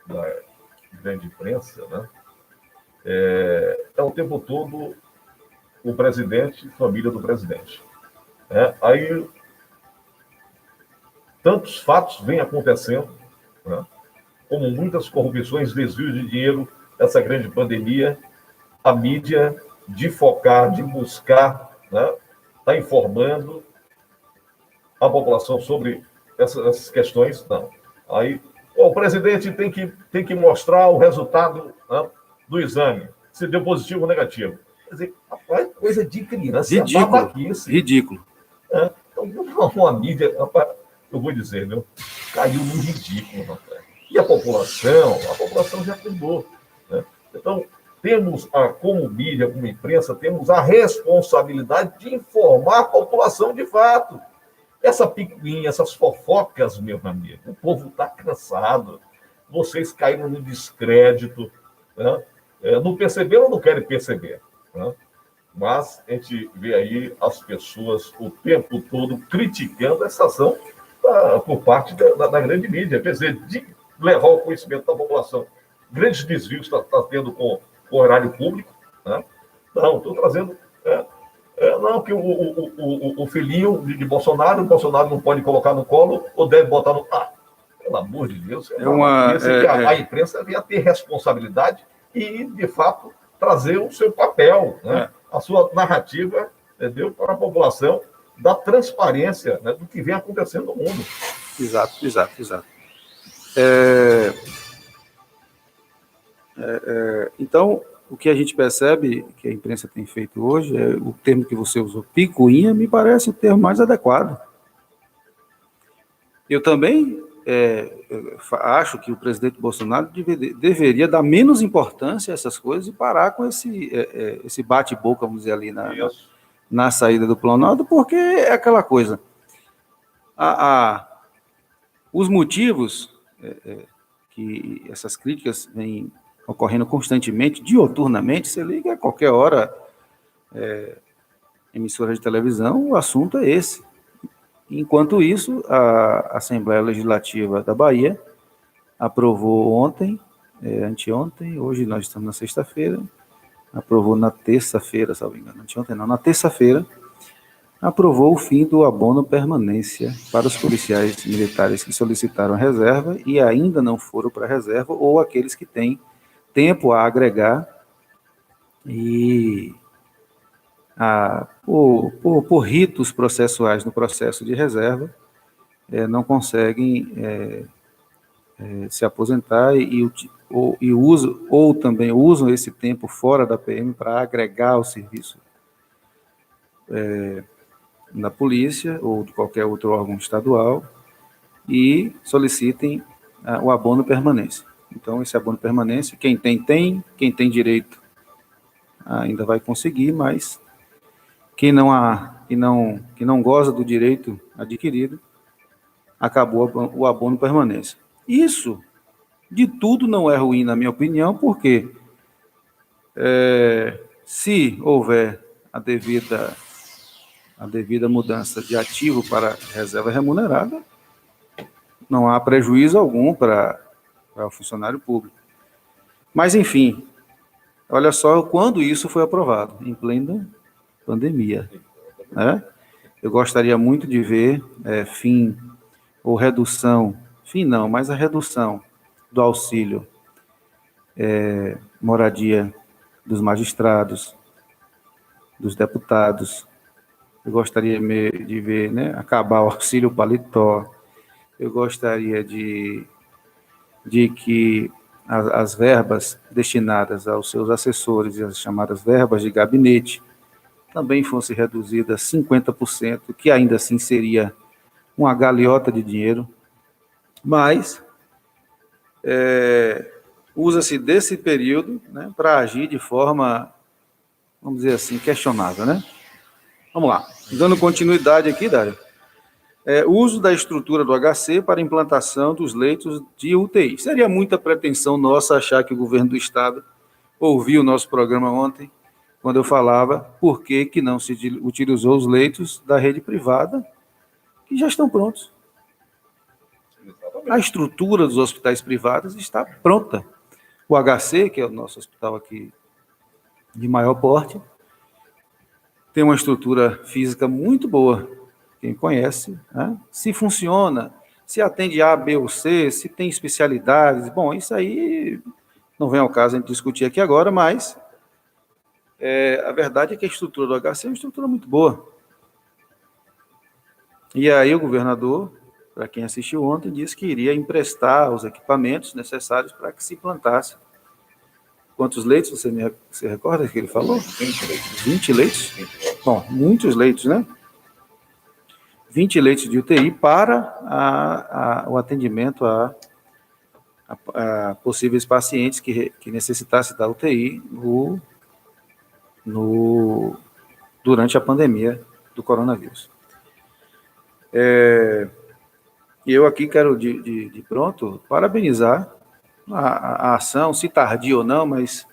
da grande imprensa, né? É o tempo todo o presidente, família do presidente. Aí, tantos fatos vêm acontecendo, né? Como muitas corrupções, desvios de dinheiro, essa grande pandemia, a mídia, de focar, de buscar, né? Tá informando a população sobre essas questões, não. Aí, o presidente tem que mostrar o resultado, né, do exame, se deu positivo ou negativo. Quer dizer, rapaz, coisa de criança, babaquice. Ridículo. Então, uma mídia, rapaz, eu vou dizer, meu, caiu no ridículo, rapaz. E a população já pegou, né? Então, temos, como mídia, como imprensa, temos a responsabilidade de informar a população de fato. Essa picuinha, essas fofocas, meu amigo, o povo está cansado. Vocês caíram no descrédito, né? Não perceberam ou não querem perceber, né? Mas a gente vê aí as pessoas o tempo todo criticando essa ação por parte da grande mídia, quer dizer, de levar o conhecimento da população. Grandes desvios está tendo com o horário público, né? Não, estou trazendo... não, que o filhinho de Bolsonaro, o Bolsonaro não pode colocar no colo ou deve botar no... pelo amor de Deus, a imprensa devia ter responsabilidade e, de fato, trazer o seu papel, né? A sua narrativa, entendeu? Para a população, da transparência, né, do que vem acontecendo no mundo. Exato. Então, o que a gente percebe que a imprensa tem feito hoje, o termo que você usou, picuinha, me parece o termo mais adequado. Eu também acho que o presidente Bolsonaro deveria dar menos importância a essas coisas e parar com esse bate-boca, vamos dizer, ali na saída do Planalto, porque é aquela coisa. Os motivos que essas críticas vêm ocorrendo constantemente, dioturnamente, você liga a qualquer hora, emissora de televisão, o assunto é esse. Enquanto isso, a Assembleia Legislativa da Bahia aprovou ontem, anteontem, hoje nós estamos na sexta-feira, aprovou na terça-feira, salvo engano, anteontem não, na terça-feira, aprovou o fim do abono permanência para os policiais militares que solicitaram a reserva e ainda não foram para a reserva, ou aqueles que têm tempo a agregar e por ritos processuais no processo de reserva, não conseguem se aposentar ou também usam esse tempo fora da PM para agregar o serviço da polícia ou de qualquer outro órgão estadual e solicitem o abono permanência. Então, esse abono permanência, quem tem, quem tem direito ainda vai conseguir, mas quem não goza do direito adquirido, acabou o abono permanência. Isso, de tudo, não é ruim, na minha opinião, porque se houver a devida mudança de ativo para reserva remunerada, não há prejuízo algum para o funcionário público. Mas, enfim, olha só quando isso foi aprovado, em plena pandemia, né? Eu gostaria muito de ver fim ou redução, fim não, mas a redução do auxílio moradia dos magistrados, dos deputados, eu gostaria de ver, né, acabar o auxílio paletó, eu gostaria de que as verbas destinadas aos seus assessores, as chamadas verbas de gabinete, também fossem reduzidas 50%, que ainda assim seria uma galeota de dinheiro, mas usa-se desse período, né, para agir de forma, vamos dizer assim, questionável, né? Vamos lá, dando continuidade aqui, Dário. Uso da estrutura do HC para implantação dos leitos de UTI. Seria muita pretensão nossa achar que o governo do Estado ouviu o nosso programa ontem, quando eu falava por que não se utilizou os leitos da rede privada, que já estão prontos. A estrutura dos hospitais privados está pronta. O HC, que é o nosso hospital aqui de maior porte, tem uma estrutura física muito boa. Quem conhece, né? Se funciona, se atende A, B ou C, se tem especialidades. Bom, isso aí não vem ao caso a gente discutir aqui agora, mas a verdade é que a estrutura do HC é uma estrutura muito boa. E aí o governador, para quem assistiu ontem, disse que iria emprestar os equipamentos necessários para que se implantasse. Quantos leitos você recorda que ele falou? 20 leitos. 20 leitos? Bom, muitos leitos, né? 20 leitos de UTI para o atendimento a possíveis pacientes que necessitassem da UTI durante a pandemia do coronavírus. Eu aqui quero, de pronto, parabenizar a ação, se tardia ou não, mas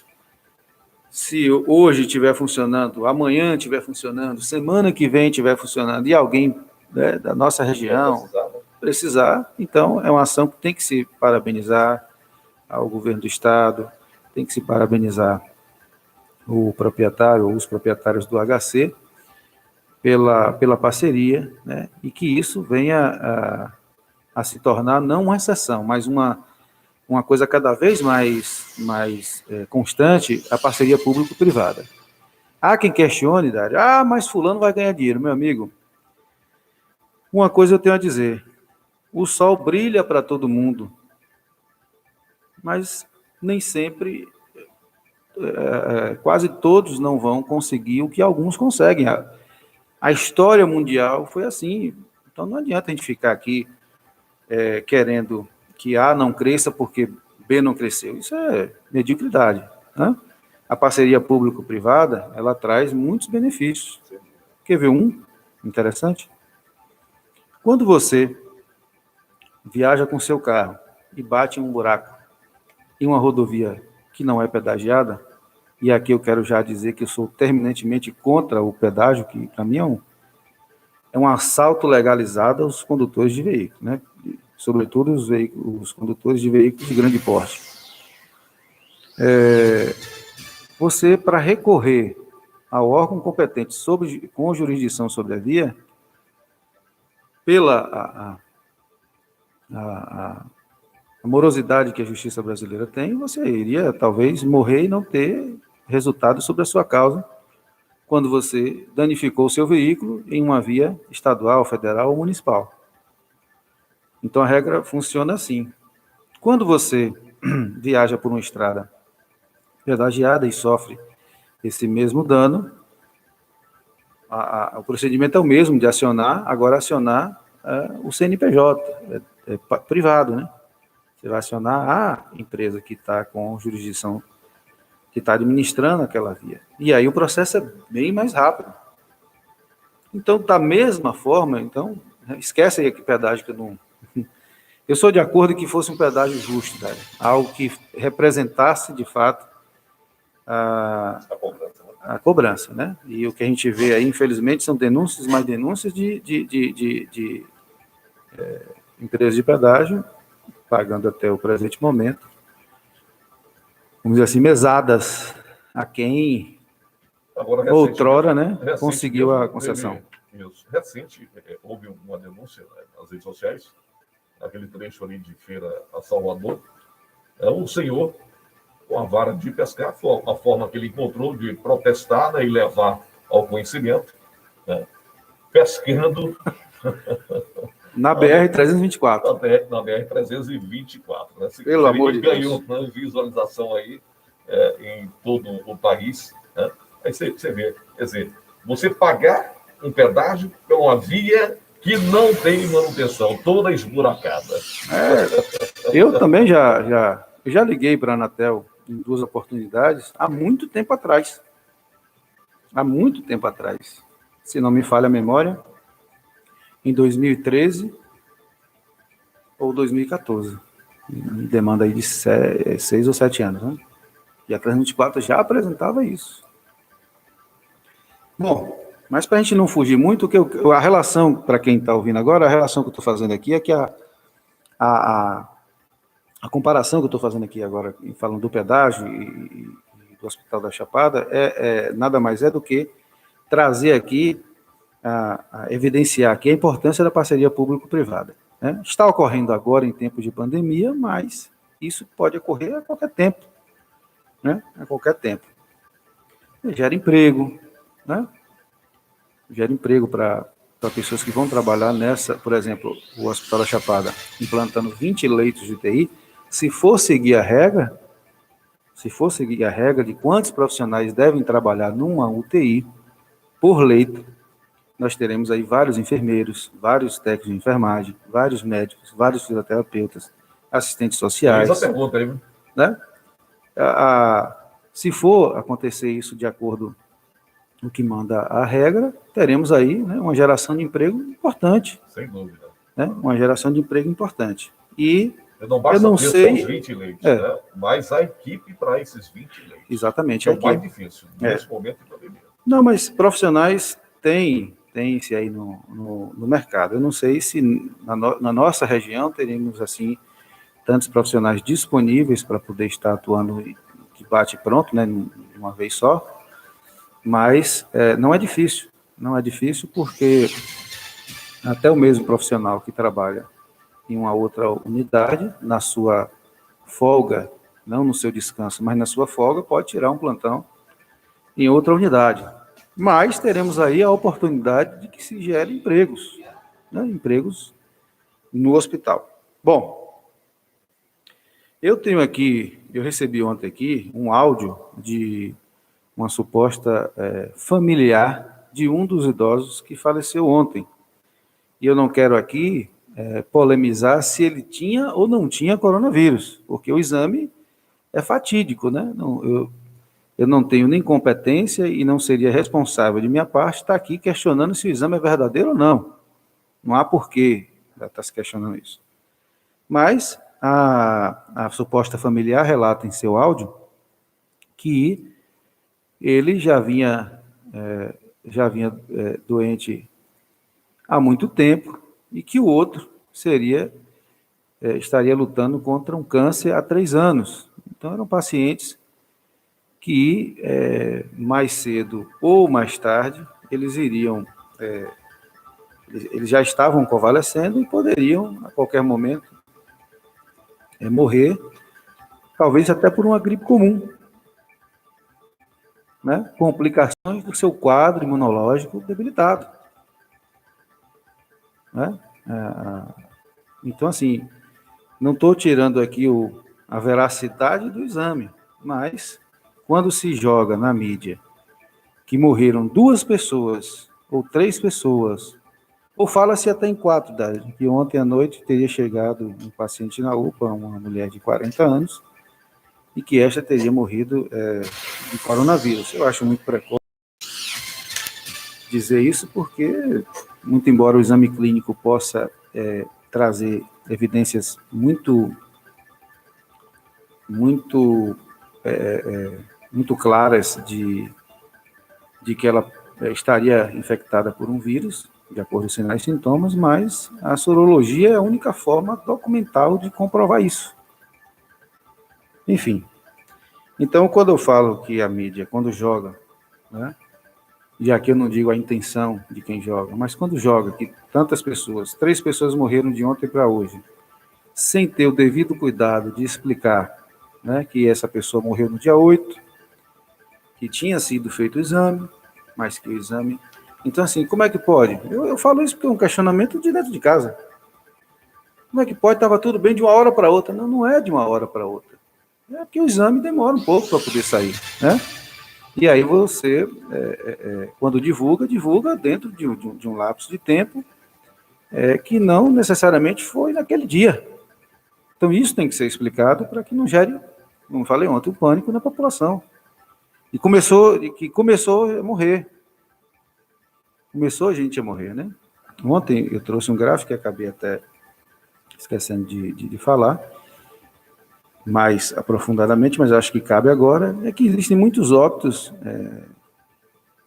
se hoje estiver funcionando, amanhã estiver funcionando, semana que vem estiver funcionando, e alguém, né, da nossa região precisar, então é uma ação que tem que se parabenizar ao governo do Estado, tem que se parabenizar o proprietário ou os proprietários do HC pela parceria, né, e que isso venha a se tornar não uma exceção, mas uma coisa cada vez mais constante, a parceria público-privada. Há quem questione, Dário, mas fulano vai ganhar dinheiro, meu amigo. Uma coisa eu tenho a dizer, o sol brilha para todo mundo, mas nem sempre, quase todos não vão conseguir o que alguns conseguem. A história mundial foi assim, então não adianta a gente ficar aqui querendo que A não cresça porque B não cresceu. Isso é mediocridade, né? A parceria público-privada, ela traz muitos benefícios. Quer ver um interessante? Quando você viaja com seu carro e bate em um buraco em uma rodovia que não é pedagiada, e aqui eu quero já dizer que eu sou terminantemente contra o pedágio, que para mim é um assalto legalizado aos condutores de veículos, né? Sobretudo os condutores de veículos de grande porte. Você, para recorrer ao órgão competente com jurisdição sobre a via, pela a morosidade que a justiça brasileira tem, você iria talvez morrer e não ter resultado sobre a sua causa quando você danificou o seu veículo em uma via estadual, federal ou municipal. Então a regra funciona assim. Quando você viaja por uma estrada pedagiada e sofre esse mesmo dano, o procedimento é o mesmo de acionar o CNPJ, privado, né? Você vai acionar a empresa que está com jurisdição, que está administrando aquela via. E aí o processo é bem mais rápido. Então, da mesma forma, esquece aí que pedágio que eu não... Eu sou de acordo que fosse um pedágio justo, né? Algo que representasse, de fato, a cobrança, né? E o que a gente vê aí, infelizmente, são denúncias, mais denúncias de empresas de pedágio, pagando até o presente momento, vamos dizer assim, mesadas a quem agora, outrora, né, conseguiu a concessão. Recente, houve uma denúncia, né, nas redes sociais, naquele trecho ali de Feira a Salvador, um senhor com a vara de pescar, a forma que ele encontrou de protestar, né, e levar ao conhecimento, né, pescando Na BR-324. na BR-324. Né? Pelo amor de ganhou, Deus. né, visualização aí em todo o país. Né? Aí você vê, quer dizer, você pagar um pedágio por uma via que não tem manutenção, toda esburacada. Eu também já liguei para a Anatel em 2 oportunidades há muito tempo atrás. Há muito tempo atrás. Se não me falha a memória, em 2013 ou 2014. Demanda aí de 6 ou 7 anos, né? E a 324 já apresentava isso. Bom, mas para a gente não fugir muito, a relação, para quem está ouvindo agora, a relação que eu estou fazendo aqui é que a comparação que eu estou fazendo aqui agora, falando do pedágio e do Hospital da Chapada, nada mais é do que trazer aqui, evidenciar aqui a importância da parceria público-privada. Né? Está ocorrendo agora em tempos de pandemia, mas isso pode ocorrer a qualquer tempo. Né? A qualquer tempo. Gera emprego, né? Gera emprego para pessoas que vão trabalhar por exemplo, o Hospital da Chapada, implantando 20 leitos de UTI, se for seguir a regra de quantos profissionais devem trabalhar numa UTI por leito, nós teremos aí vários enfermeiros, vários técnicos de enfermagem, vários médicos, vários fisioterapeutas, assistentes sociais. Essa pergunta aí, né? Se for acontecer isso de acordo com o que manda a regra, teremos aí, né, uma geração de emprego importante. Sem dúvida. Né? Uma geração de emprego importante. E não basta eu não ter sei... só os 20 leitos, né? Mas a equipe para esses 20 leitos. Exatamente. É o mais difícil, nesse momento de pandemia. Não, mas profissionais tem-se aí no mercado. Eu não sei se na nossa região teremos, assim, tantos profissionais disponíveis para poder estar atuando de bate pronto, né, de uma vez só, mas não é difícil porque até o mesmo profissional que trabalha em uma outra unidade, na sua folga, não no seu descanso, mas na sua folga, pode tirar um plantão em outra unidade. Mas teremos aí a oportunidade de que se gere empregos, né, empregos no hospital. Bom, eu recebi ontem aqui um áudio de uma suposta familiar de um dos idosos que faleceu ontem. E eu não quero aqui polemizar se ele tinha ou não tinha coronavírus, porque o exame é fatídico, né? Eu não tenho nem competência e não seria responsável de minha parte estar aqui questionando se o exame é verdadeiro ou não. Não há porquê estar se questionando isso. Mas a suposta familiar relata em seu áudio que ele já vinha doente há muito tempo e que o outro estaria lutando contra um câncer há 3 anos. Então, eram pacientes que, mais cedo ou mais tarde, eles já estavam convalescendo e poderiam, a qualquer momento, morrer, talvez até por uma gripe comum, né? Complicações do seu quadro imunológico debilitado. Né? Então, assim, não estou tirando aqui a veracidade do exame, mas quando se joga na mídia que morreram 2 pessoas ou 3 pessoas, ou fala-se até em 4, que ontem à noite teria chegado um paciente na UPA, uma mulher de 40 anos, e que esta teria morrido de coronavírus. Eu acho muito precoce dizer isso, porque, muito embora o exame clínico possa trazer evidências muito claras de que ela estaria infectada por um vírus, de acordo com os sinais e sintomas, mas a sorologia é a única forma documental de comprovar isso. Enfim. Então, quando eu falo que a mídia, quando joga, né, e aqui eu não digo a intenção de quem joga, mas quando joga que tantas pessoas, 3 pessoas morreram de ontem para hoje, sem ter o devido cuidado de explicar, né, que essa pessoa morreu no dia 8, que tinha sido feito o exame, mas que o exame Então, assim, como é que pode? Eu falo isso porque é um questionamento de dentro de casa. Como é que pode? Estava tudo bem de uma hora para outra. Não, não é de uma hora para outra. É porque o exame demora um pouco para poder sair, né? E aí você, quando divulga dentro de um lapso de tempo que não necessariamente foi naquele dia. Então isso tem que ser explicado para que não gere, como falei ontem, o pânico na população. E começou a morrer. Começou a gente a morrer, né? Ontem eu trouxe um gráfico que acabei até esquecendo de falar mais aprofundadamente, mas acho que cabe agora, é que existem muitos óbitos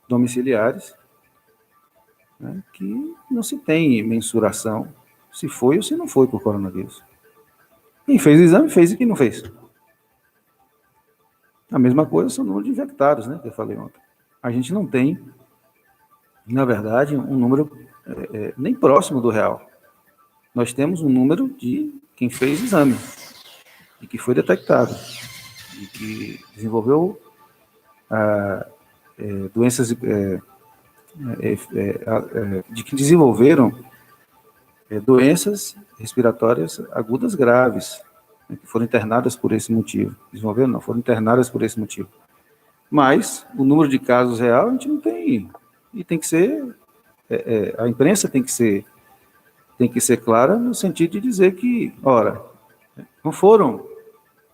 domiciliares, né, que não se tem mensuração se foi ou se não foi por coronavírus. Quem fez o exame fez e quem não fez. A mesma coisa são o número de infectados, né, que eu falei ontem. A gente não tem, na verdade, um número nem próximo do real. Nós temos um número de quem fez exame, e que foi detectado, e que desenvolveu doenças, de que desenvolveram doenças respiratórias agudas graves, né, que foram internadas por esse motivo. Desenvolveram, não, foram internadas por esse motivo. Mas o número de casos real a gente não tem, e tem que ser, a imprensa tem que ser clara no sentido de dizer que, ora, não foram,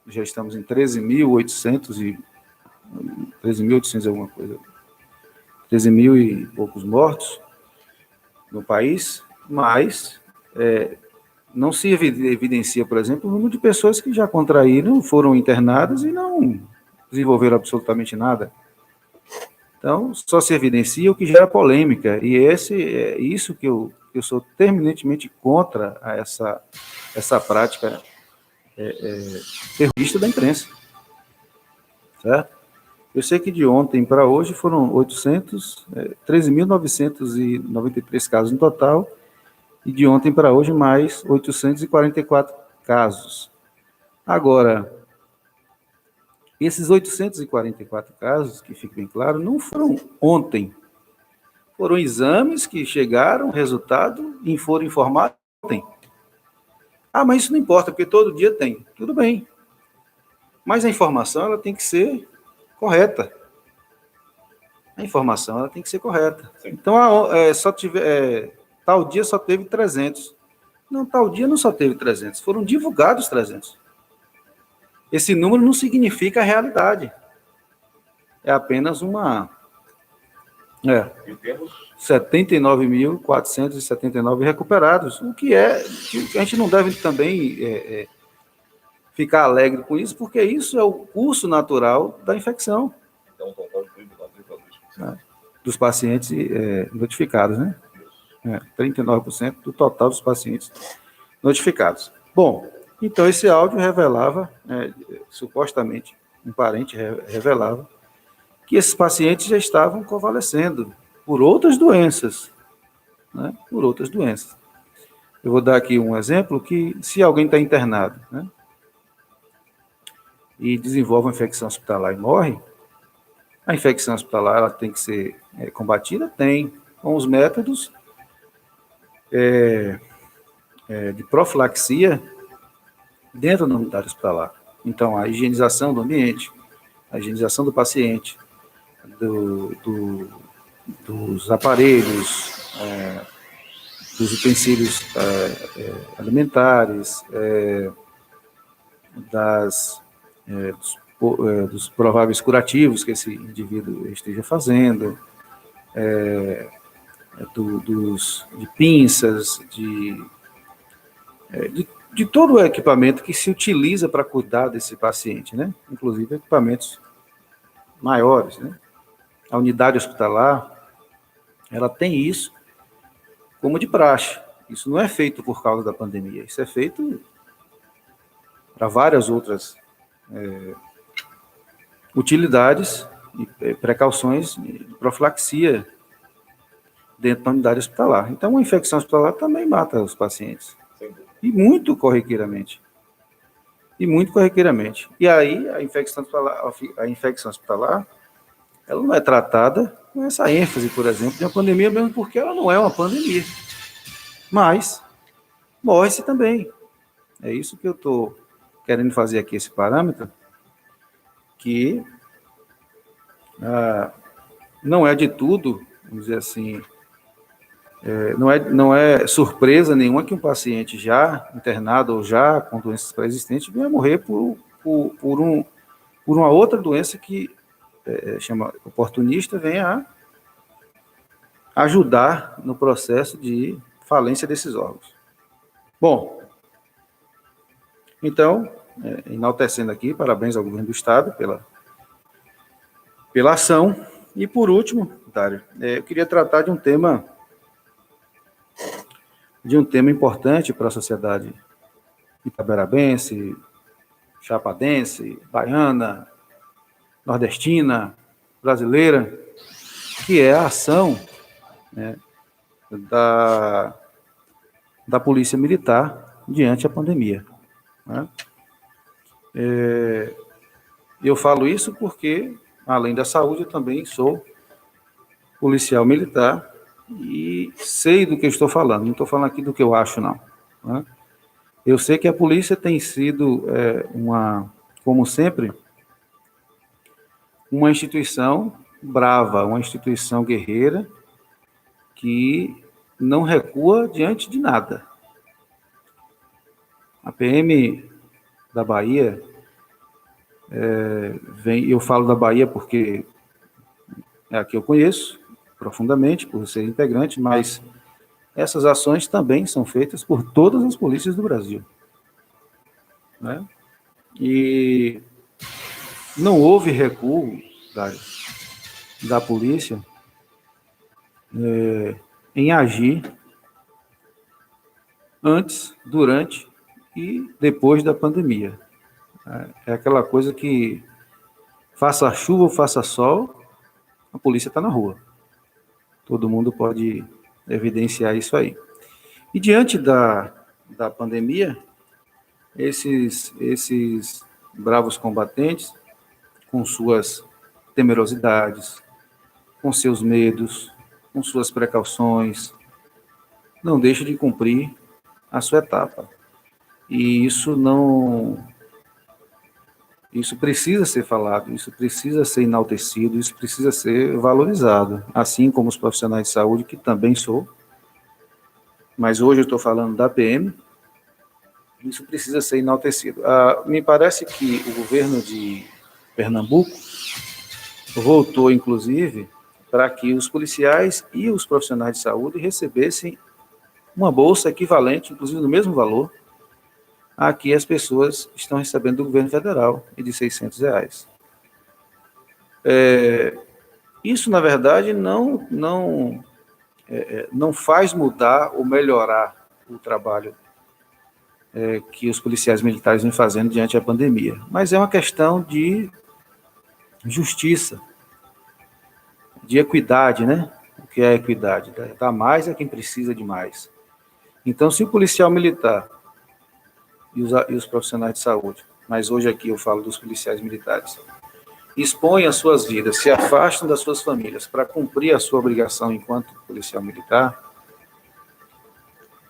já estamos em 13.800 alguma coisa, 13 mil e poucos mortos no país, mas não se evidencia, por exemplo, o número de pessoas que já contraíram, foram internadas e não desenvolveram absolutamente nada. Então, só se evidencia o que gera polêmica, e isso que eu sou terminantemente contra essa prática terrorista da imprensa, certo? Eu sei que de ontem para hoje foram 13.993 casos no total, e de ontem para hoje mais 844 casos. Agora, esses 844 casos, que fique bem claro, não foram ontem. Foram exames que chegaram, resultado, e foram informados ontem. Ah, mas isso não importa, porque todo dia tem. Tudo bem. Mas a informação ela tem que ser correta. A informação ela tem que ser correta. Sim. Então, tal dia só teve 300. Não, tal dia não só teve 300. Foram divulgados 300. Esse número não significa a realidade. É apenas uma... 79.479 recuperados, o que a gente não deve também ficar alegre com isso, porque isso é o curso natural da infecção. Então, o total de dos pacientes notificados, né? 39% do total dos pacientes notificados. Bom, então esse áudio revelava, supostamente, um parente revelava, que esses pacientes já estavam convalescendo por outras doenças, né? Por outras doenças. Eu vou dar aqui um exemplo que, se alguém está internado, né, e desenvolve uma infecção hospitalar e morre, a infecção hospitalar ela tem que ser combatida? Tem, com os métodos de profilaxia dentro da unidade hospitalar. Então, a higienização do ambiente, a higienização do paciente, dos aparelhos, dos utensílios alimentares, dos prováveis curativos que esse indivíduo esteja fazendo, de pinças, de todo o equipamento que se utiliza para cuidar desse paciente, né? Inclusive equipamentos maiores, né? A unidade hospitalar, ela tem isso como de praxe. Isso não é feito por causa da pandemia, isso é feito para várias outras utilidades e precauções de profilaxia dentro da unidade hospitalar. Então, uma infecção hospitalar também mata os pacientes. E muito corriqueiramente. E aí, a infecção hospitalar, ela não é tratada com essa ênfase, por exemplo, de uma pandemia, mesmo porque ela não é uma pandemia. Mas morre-se também. É isso que eu estou querendo fazer aqui, esse parâmetro, que não é de tudo, vamos dizer assim, não é surpresa nenhuma que um paciente já internado ou já com doenças pré-existentes venha morrer por uma outra doença que chama oportunista, venha a ajudar no processo de falência desses órgãos. Bom, então, enaltecendo aqui, parabéns ao governo do Estado pela ação. E, por último, Dário, eu queria tratar de um tema importante para a sociedade itaberabense, chapadense, baiana, nordestina, brasileira, que é a ação, né, da Polícia Militar diante da pandemia. Né? Eu falo isso porque, além da saúde, eu também sou policial militar e sei do que eu estou falando. Não estou falando aqui do que eu acho, não. Né? Eu sei que a polícia tem sido, como sempre, uma instituição brava, uma instituição guerreira que não recua diante de nada. A PM da Bahia, eu falo da Bahia porque é a que eu conheço profundamente, por ser integrante, mas essas ações também são feitas por todas as polícias do Brasil. Né? E não houve recuo da polícia em agir antes, durante e depois da pandemia. É aquela coisa que, faça chuva ou faça sol, a polícia está na rua. Todo mundo pode evidenciar isso aí. E diante da pandemia, esses bravos combatentes, com suas temerosidades, com seus medos, com suas precauções, não deixam de cumprir a sua etapa. E isso precisa ser falado, isso precisa ser enaltecido, isso precisa ser valorizado, assim como os profissionais de saúde, que também sou, mas hoje eu estou falando da PM, isso precisa ser enaltecido. Me parece que o governo de Pernambuco voltou, inclusive, para que os policiais e os profissionais de saúde recebessem uma bolsa equivalente, inclusive no mesmo valor, a que as pessoas estão recebendo do governo federal, e de R$600. Isso, na verdade, não faz mudar ou melhorar o trabalho que os policiais militares vêm fazendo diante da pandemia, mas é uma questão de justiça, de equidade, né? O que é equidade? Dar mais a quem precisa de mais. Então, se o policial militar e os profissionais de saúde, mas hoje aqui eu falo dos policiais militares, expõem as suas vidas, se afastam das suas famílias para cumprir a sua obrigação enquanto policial militar,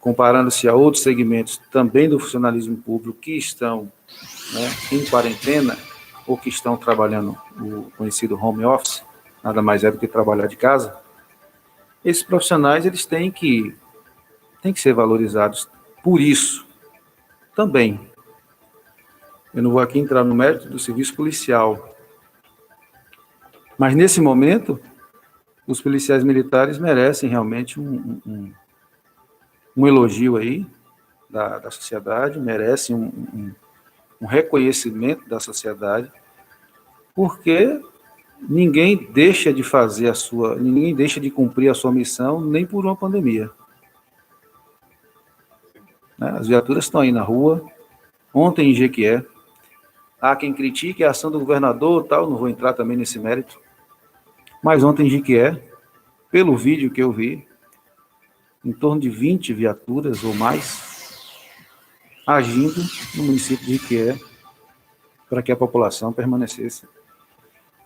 comparando-se a outros segmentos também do funcionalismo público que estão, né, em quarentena ou que estão trabalhando o conhecido home office, nada mais é do que trabalhar de casa, esses profissionais eles têm que ser valorizados por isso também. Eu não vou aqui entrar no mérito do serviço policial, mas nesse momento os policiais militares merecem realmente um elogio aí da sociedade, merecem um reconhecimento da sociedade, porque ninguém deixa de ninguém deixa de cumprir a sua missão nem por uma pandemia. As viaturas estão aí na rua. Ontem em Jequié, há quem critique a ação do governador, tal, não vou entrar também nesse mérito, mas ontem em Jequié, pelo vídeo que eu vi, em torno de 20 viaturas ou mais agindo no município de Jequié para que a população permanecesse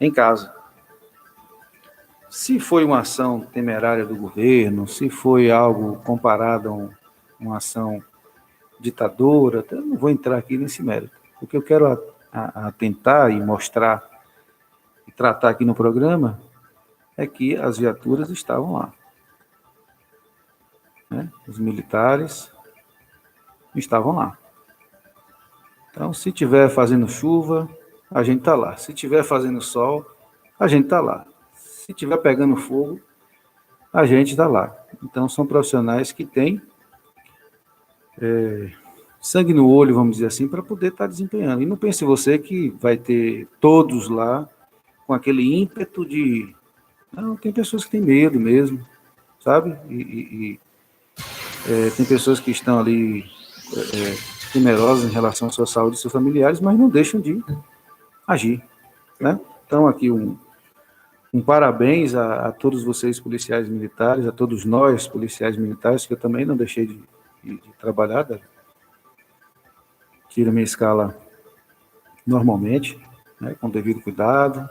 em casa. Se foi uma ação temerária do governo, se foi algo comparado a uma ação ditadora, eu não vou entrar aqui nesse mérito. O que eu quero atentar e mostrar e tratar aqui no programa é que as viaturas estavam lá, né? Os militares estavam lá. Então, se tiver fazendo chuva, a gente está lá. Se tiver fazendo sol, a gente está lá. Se tiver pegando fogo, a gente está lá. Então, são profissionais que têm sangue no olho, vamos dizer assim, para poder estar desempenhando. E não pense você que vai ter todos lá com aquele ímpeto de... Não, tem pessoas que têm medo mesmo, sabe? Tem pessoas que estão ali temerosas em relação à sua saúde e seus familiares, mas não deixam de agir, né? Então, aqui um parabéns a todos vocês, policiais militares, a todos nós, policiais militares, que eu também não deixei de trabalhar, tiro a minha escala normalmente, né, com devido cuidado,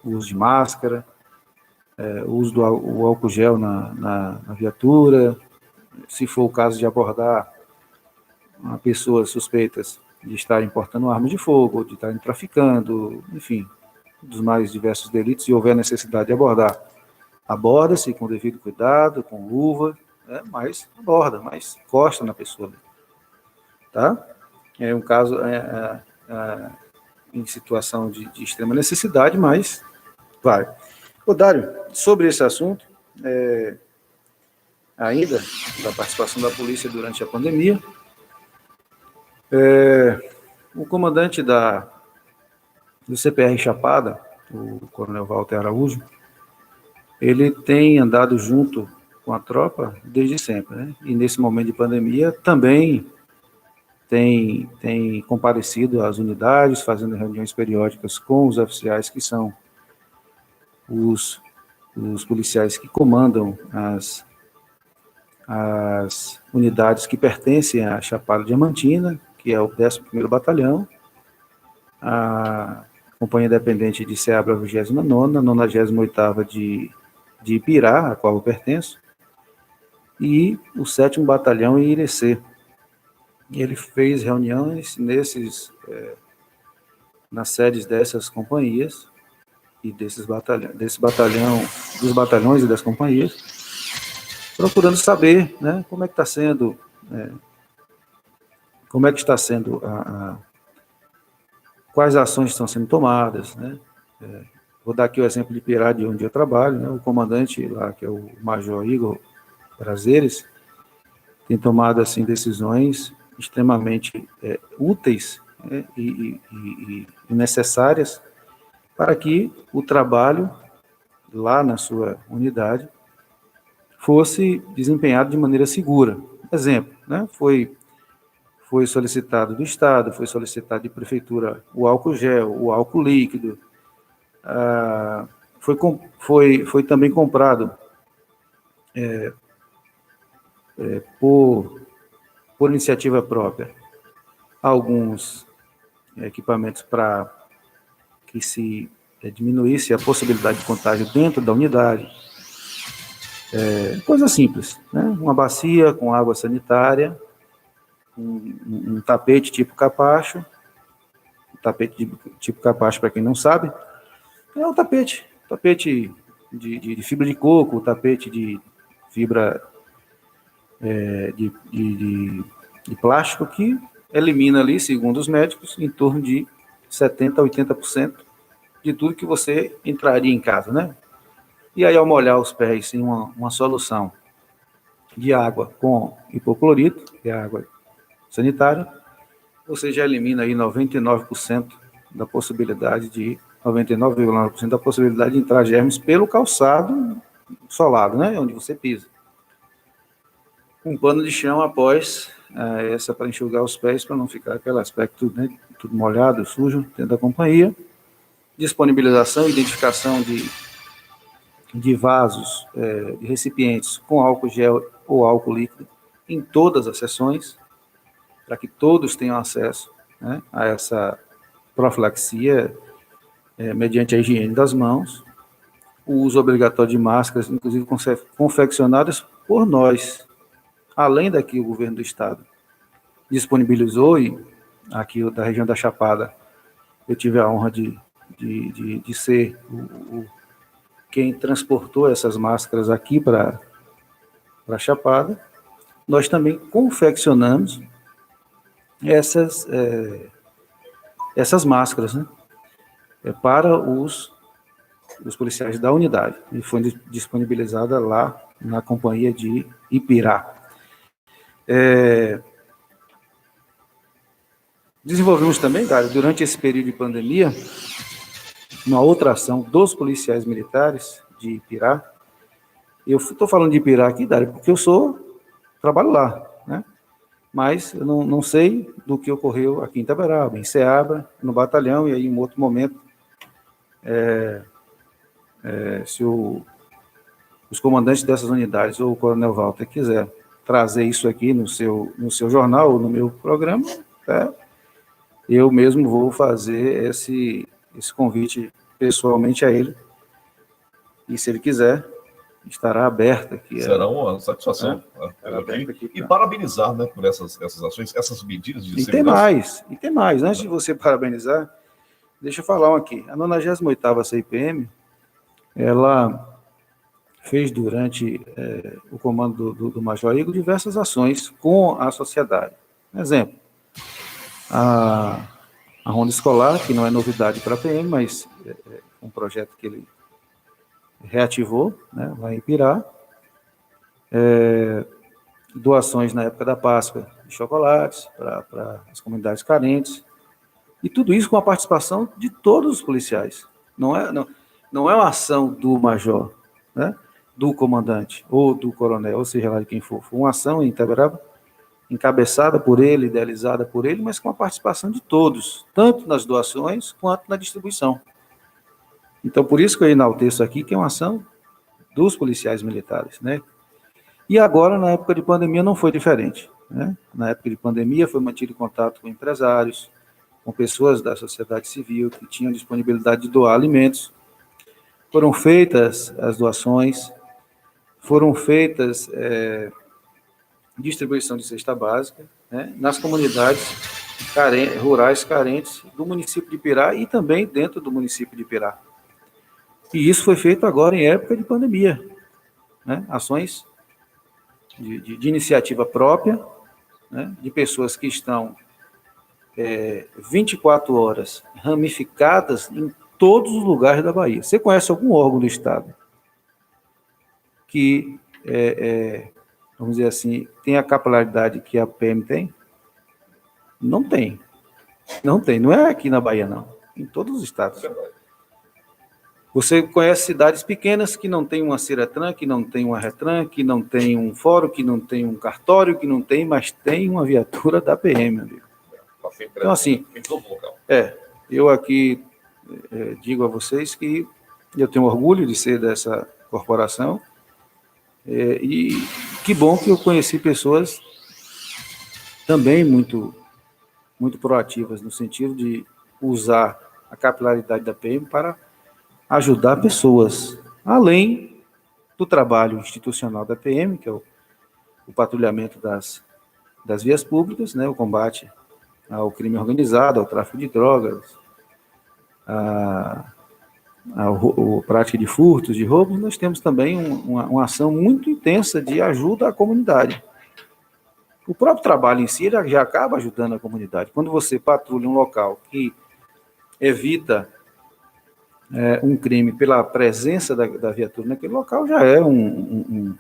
o uso de máscara, o uso do álcool gel na viatura, se for o caso de abordar pessoas suspeitas de estarem portando armas de fogo, de estarem traficando, enfim, dos mais diversos delitos, e houver necessidade de abordar, aborda-se com devido cuidado, com luva, mas aborda, mas encosta na pessoa, tá? É um caso em situação de extrema necessidade, mas vai. Ô, Dário, sobre esse assunto, ainda, da participação da polícia durante a pandemia, o comandante do CPR Chapada, o coronel Walter Araújo, ele tem andado junto com a tropa desde sempre, né? E nesse momento de pandemia também tem comparecido às unidades, fazendo reuniões periódicas com os oficiais que são os policiais que comandam as unidades que pertencem à Chapada Diamantina, que é o 11º Batalhão, a Companhia Dependente de Ceabra 29ª, 98ª de Ipirá, a qual eu pertenço, e o 7º Batalhão em Irecê. E ele fez reuniões nas sedes dessas companhias e dos batalhões e das companhias, procurando saber, né, como é que está sendo, quais ações estão sendo tomadas, né? Vou dar aqui o exemplo de Pirá, de onde eu trabalho, né? O comandante lá, que é o Major Igor Prazeres, tem tomado assim decisões extremamente úteis, né, e necessárias para que o trabalho lá na sua unidade fosse desempenhado de maneira segura. Exemplo, né, foi solicitado do Estado, foi solicitado de prefeitura o álcool gel, o álcool líquido, foi também comprado por iniciativa própria alguns equipamentos para que se diminuísse a possibilidade de contágio dentro da unidade. Coisa simples, né? Uma bacia com água sanitária, um tapete tipo capacho. Tapete tipo capacho, para quem não sabe, é um tapete de fibra de coco, tapete de fibra de plástico, que elimina ali, segundo os médicos, em torno de 70% a 80% de tudo que você entraria em casa, né? E aí, ao molhar os pés em uma solução de água com hipoclorito, que é a água sanitária, você já elimina aí 99,9% da possibilidade de entrar germes pelo calçado solado, né? Onde você pisa. Um pano de chão após essa para enxugar os pés, para não ficar aquele aspecto, né, tudo molhado, sujo, dentro da companhia. Disponibilização e identificação de vasos, de recipientes com álcool gel ou álcool líquido em todas as sessões, para que todos tenham acesso, né, a essa profilaxia mediante a higiene das mãos. o uso obrigatório de máscaras, inclusive confeccionadas por nós, além da que o governo do estado disponibilizou, e aqui da região da Chapada, eu tive a honra de ser quem transportou essas máscaras aqui para a Chapada. Nós também confeccionamos essas máscaras, né, para os policiais da unidade, e foi disponibilizada lá na companhia de Ipirá. Desenvolvemos também, Dário, durante esse período de pandemia, uma outra ação dos policiais militares de Ipirá. Eu estou falando de Ipirá aqui, Dário, porque trabalho lá, né? Mas eu não sei do que ocorreu aqui em Itaberaba, em Ceabra, no batalhão, e aí em um outro momento, se os comandantes dessas unidades ou o coronel Walter quiser trazer isso aqui no seu jornal ou no meu programa, eu mesmo vou fazer esse convite pessoalmente a ele, e se ele quiser, estará aberto aqui. Será uma satisfação. Aqui, parabenizar, né, por essas ações, essas medidas de segurança. E tem mais. Antes de você parabenizar, deixa eu falar aqui. A 98ª CIPM, ela fez durante o comando do Major Igor diversas ações com a sociedade. Exemplo, a ronda escolar, que não é novidade para a PM, mas é um projeto que ele reativou, né, lá em Ipirá. Doações na época da Páscoa de chocolates para as comunidades carentes, e tudo isso com a participação de todos os policiais. Não é uma ação do major, né, do comandante ou do coronel, ou seja lá de quem for. Foi uma ação em Itaberaba, encabeçada por ele, idealizada por ele, mas com a participação de todos, tanto nas doações quanto na distribuição. Então, por isso que eu enalteço aqui que é uma ação dos policiais militares, né? E agora, na época de pandemia, não foi diferente, né? Na época de pandemia, foi mantido contato com empresários, com pessoas da sociedade civil que tinham disponibilidade de doar alimentos. Foram feitas as doações, foram feitas distribuição de cesta básica, né, nas comunidades rurais carentes do município de Ipirá e também dentro do município de Ipirá. E isso foi feito agora em época de pandemia, né, ações de iniciativa própria, né, de pessoas que estão 24 horas ramificadas em todos os lugares da Bahia. Você conhece algum órgão do Estado que, vamos dizer assim, tem a capilaridade que a PM tem? Não tem. Não tem. Não é aqui na Bahia, não. Em todos os estados. Você conhece cidades pequenas que não tem uma Ciretran, que não tem uma Retran, que não tem um fórum, que não tem um cartório, que não tem, mas tem uma viatura da PM, amigo. Então, assim, eu aqui digo a vocês que eu tenho orgulho de ser dessa corporação, e que bom que eu conheci pessoas também muito, muito proativas, no sentido de usar a capilaridade da PM para ajudar pessoas, além do trabalho institucional da PM, que é o patrulhamento das vias públicas, né, o combate ao crime organizado, ao tráfico de drogas, a prática de furtos, de roubos. Nós temos também uma ação muito intensa de ajuda à comunidade. O próprio trabalho em si já acaba ajudando a comunidade. Quando você patrulha um local que evita um crime pela presença da viatura naquele local, já é um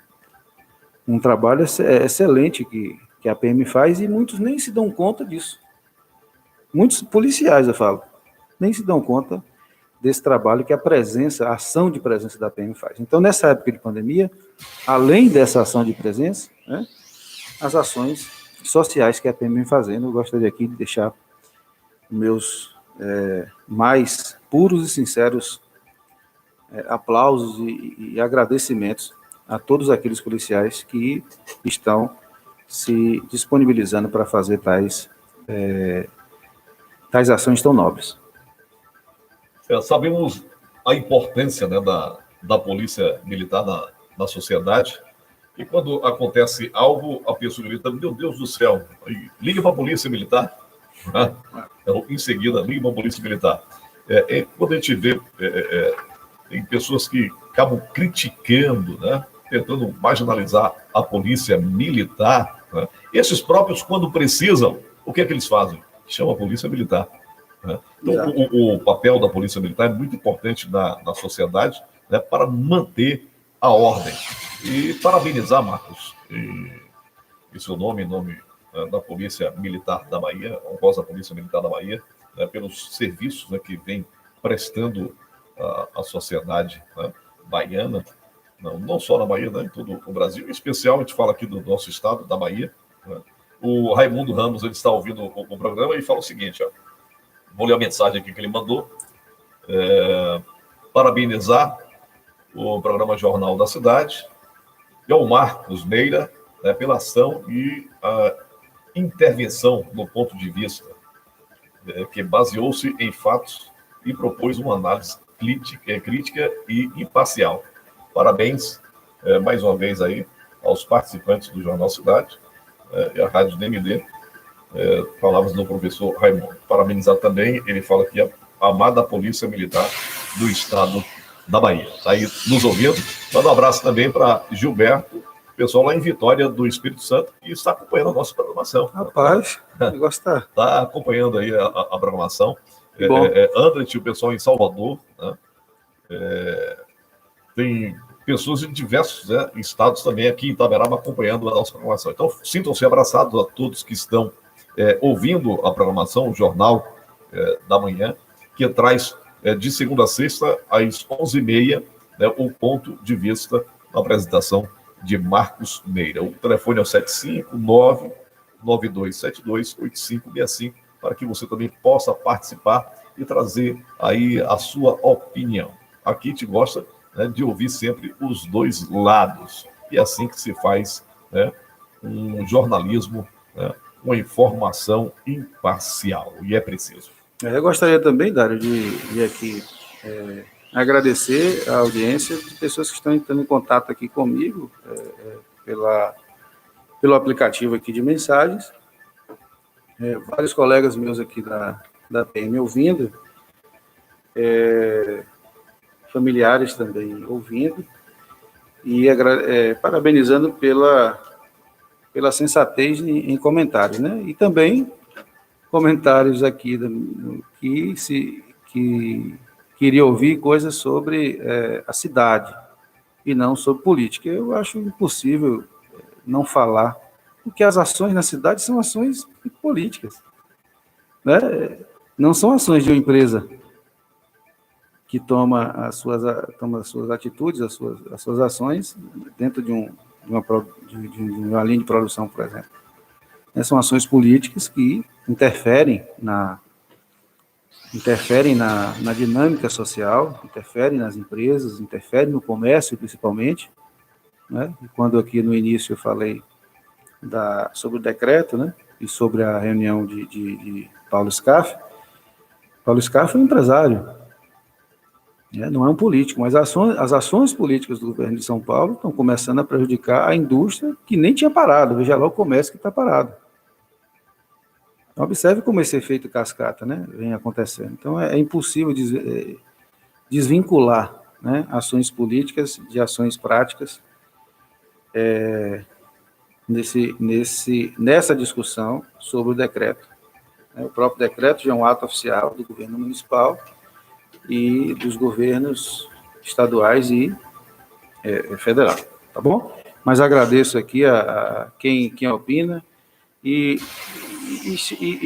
trabalho excelente que a PM faz, e muitos nem se dão conta disso. Muitos policiais, eu falo, nem se dão conta desse trabalho que a ação de presença da PM faz. Então, nessa época de pandemia, além dessa ação de presença, né, as ações sociais que a PM vem fazendo, eu gostaria aqui de deixar meus mais puros e sinceros aplausos e agradecimentos a todos aqueles policiais que estão se disponibilizando para fazer tais ações tão nobres. Sabemos a importância, né, da polícia militar na sociedade. E quando acontece algo, a pessoa grita, meu Deus do céu, liga para a polícia militar. Né? Então, em seguida, liga para a polícia militar. Quando a gente vê tem pessoas que acabam criticando, né? Tentando marginalizar a polícia militar, né? Esses próprios, quando precisam, o que é que eles fazem? Chama a polícia militar. Né? Então, o papel da polícia militar é muito importante na sociedade, né, para manter a ordem. E parabenizar, Marcos, e seu nome, em nome da Polícia Militar da Bahia, honrosa Polícia Militar da Bahia, né, pelos serviços, né, que vem prestando à sociedade, né, baiana, não só na Bahia, né, em todo o Brasil, em especial a gente fala aqui do nosso estado, da Bahia. Né. O Raimundo Ramos, ele está ouvindo o programa e fala o seguinte, ó, vou ler a mensagem aqui que ele mandou, parabenizar o programa Jornal da Cidade e ao Marcos Meira, né, pela ação e a intervenção no ponto de vista, que baseou-se em fatos e propôs uma análise crítica e imparcial. Parabéns, mais uma vez, aí, aos participantes do Jornal Cidade e a Rádio DMD. Palavras do professor Raimundo. Parabenizar também, ele fala aqui, a amada Polícia Militar do Estado da Bahia. Está aí nos ouvindo. Manda um abraço também para Gilberto, pessoal lá em Vitória do Espírito Santo, que está acompanhando a nossa programação. Rapaz, gostar. Está acompanhando aí a programação. Andret, o pessoal em Salvador, né? Tem pessoas de diversos, né, estados também aqui em Itaberaba acompanhando a nossa programação. Então, sintam-se abraçados a todos que estão ouvindo a programação, o Jornal da Manhã, que traz de segunda a sexta, às 11h30, né, o ponto de vista na apresentação de Marcos Meira. O telefone é o 759-9272-8565, para que você também possa participar e trazer aí a sua opinião. Aqui te gosta, né, de ouvir sempre os dois lados. E é assim que se faz, né, um jornalismo, né, uma informação imparcial. E é preciso. Eu gostaria também, Dário, de aqui agradecer a audiência de pessoas que estão entrando em contato aqui comigo pelo aplicativo aqui de mensagens. Vários colegas meus aqui da PM ouvindo, familiares também ouvindo, e parabenizando pela sensatez em comentários, né? E também comentários aqui que queria ouvir coisas sobre a cidade e não sobre política. Eu acho impossível não falar, porque as ações na cidade são ações políticas, né? Não são ações de uma empresa que toma as suas atitudes, as suas ações dentro de uma linha de produção, por exemplo. São ações políticas que interferem na dinâmica social, interferem nas empresas, interferem no comércio, principalmente, né? E quando aqui no início eu falei sobre o decreto, né, e sobre a reunião de Paulo Scaff. Paulo Scaff é um empresário, né, não é um político, mas as ações políticas do governo de São Paulo estão começando a prejudicar a indústria que nem tinha parado. Veja lá o comércio que está parado. Então, observe como esse efeito cascata, né, vem acontecendo. Então, é impossível desvincular, né, ações políticas de ações práticas nessa discussão sobre o decreto. O próprio decreto já é um ato oficial do governo municipal e dos governos estaduais e federal, tá bom? Mas agradeço aqui a quem opina e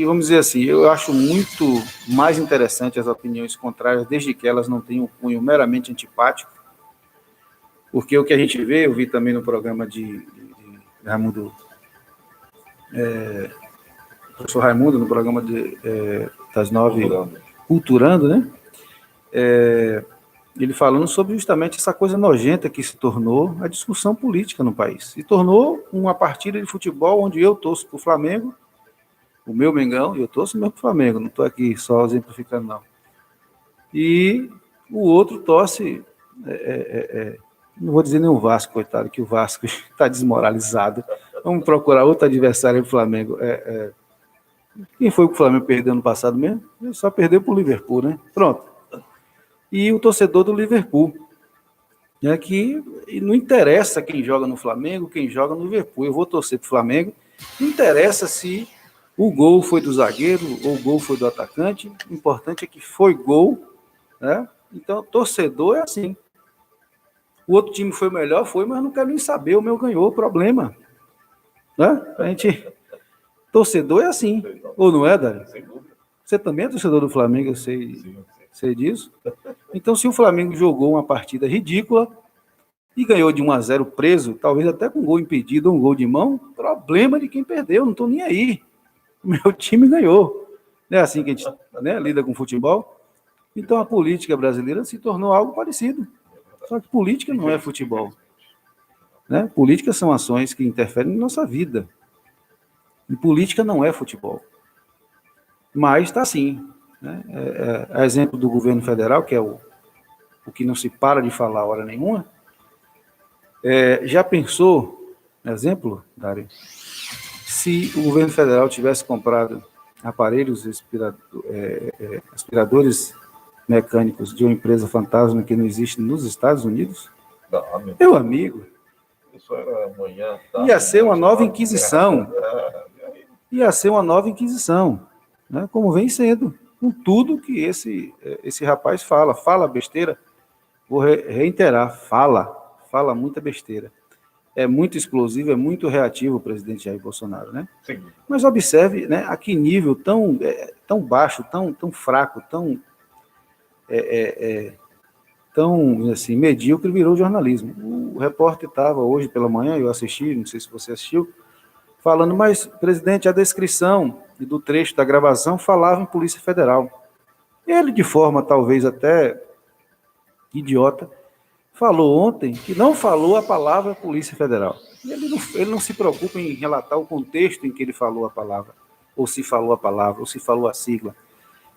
vamos dizer assim, eu acho muito mais interessante as opiniões contrárias, desde que elas não tenham um cunho meramente antipático, porque o que a gente vê, eu vi também no programa de Raimundo, professor Raimundo, no programa das 9, Culturando, né? Ele falando sobre justamente essa coisa nojenta que se tornou a discussão política no país. Se tornou uma partida de futebol onde eu torço para o Flamengo, o meu Mengão, e eu torço mesmo para o Flamengo, não estou aqui só exemplificando, não. E o outro torce não vou dizer nem o Vasco, coitado, que o Vasco está desmoralizado. Vamos procurar outro adversário do Flamengo. Quem foi que o Flamengo perdeu no passado mesmo? Ele só perdeu para o Liverpool, né? Pronto. E o torcedor do Liverpool. Que não interessa quem joga no Flamengo, quem joga no Liverpool. Eu vou torcer para o Flamengo. Não interessa se o gol foi do zagueiro ou o gol foi do atacante. O importante é que foi gol, né? Então, torcedor é assim. O outro time foi melhor, foi, mas não quero nem saber. O meu ganhou, o problema. Né? A gente... Torcedor é assim. Ou não é, Dário? Você também é torcedor do Flamengo, eu sei disso. Então, se o Flamengo jogou uma partida ridícula e ganhou de 1-0 preso, talvez até com um gol impedido ou um gol de mão, problema de quem perdeu, não estou nem aí. O meu time ganhou. Não é assim que a gente, né, lida com futebol? Então, a política brasileira se tornou algo parecido. Só que política não é futebol. Né? Política são ações que interferem na nossa vida. E política não é futebol. Mas está assim. Né? A exemplo do governo federal, que é o que não se para de falar hora nenhuma, já pensou, exemplo, Dário, se o governo federal tivesse comprado aparelhos aspiradores mecânicos de uma empresa fantasma que não existe nos Estados Unidos? Não, meu amigo, isso era amanhã, ia ser uma nova Inquisição. Ia ser uma nova Inquisição, né? Como vem sendo, com tudo que esse rapaz fala besteira. Vou reiterar, fala muita besteira. É muito explosivo, é muito reativo o presidente Jair Bolsonaro, né? Sim. Mas observe, né, a que nível tão baixo, tão fraco, tão assim, medíocre virou o jornalismo. O repórter estava hoje pela manhã, eu assisti, não sei se você assistiu, falando, mas, presidente, a descrição do trecho da gravação falava em Polícia Federal. Ele, de forma talvez até idiota, falou ontem que não falou a palavra Polícia Federal. Ele não se preocupa em relatar o contexto em que ele falou a palavra, ou se falou a palavra, ou se falou a sigla.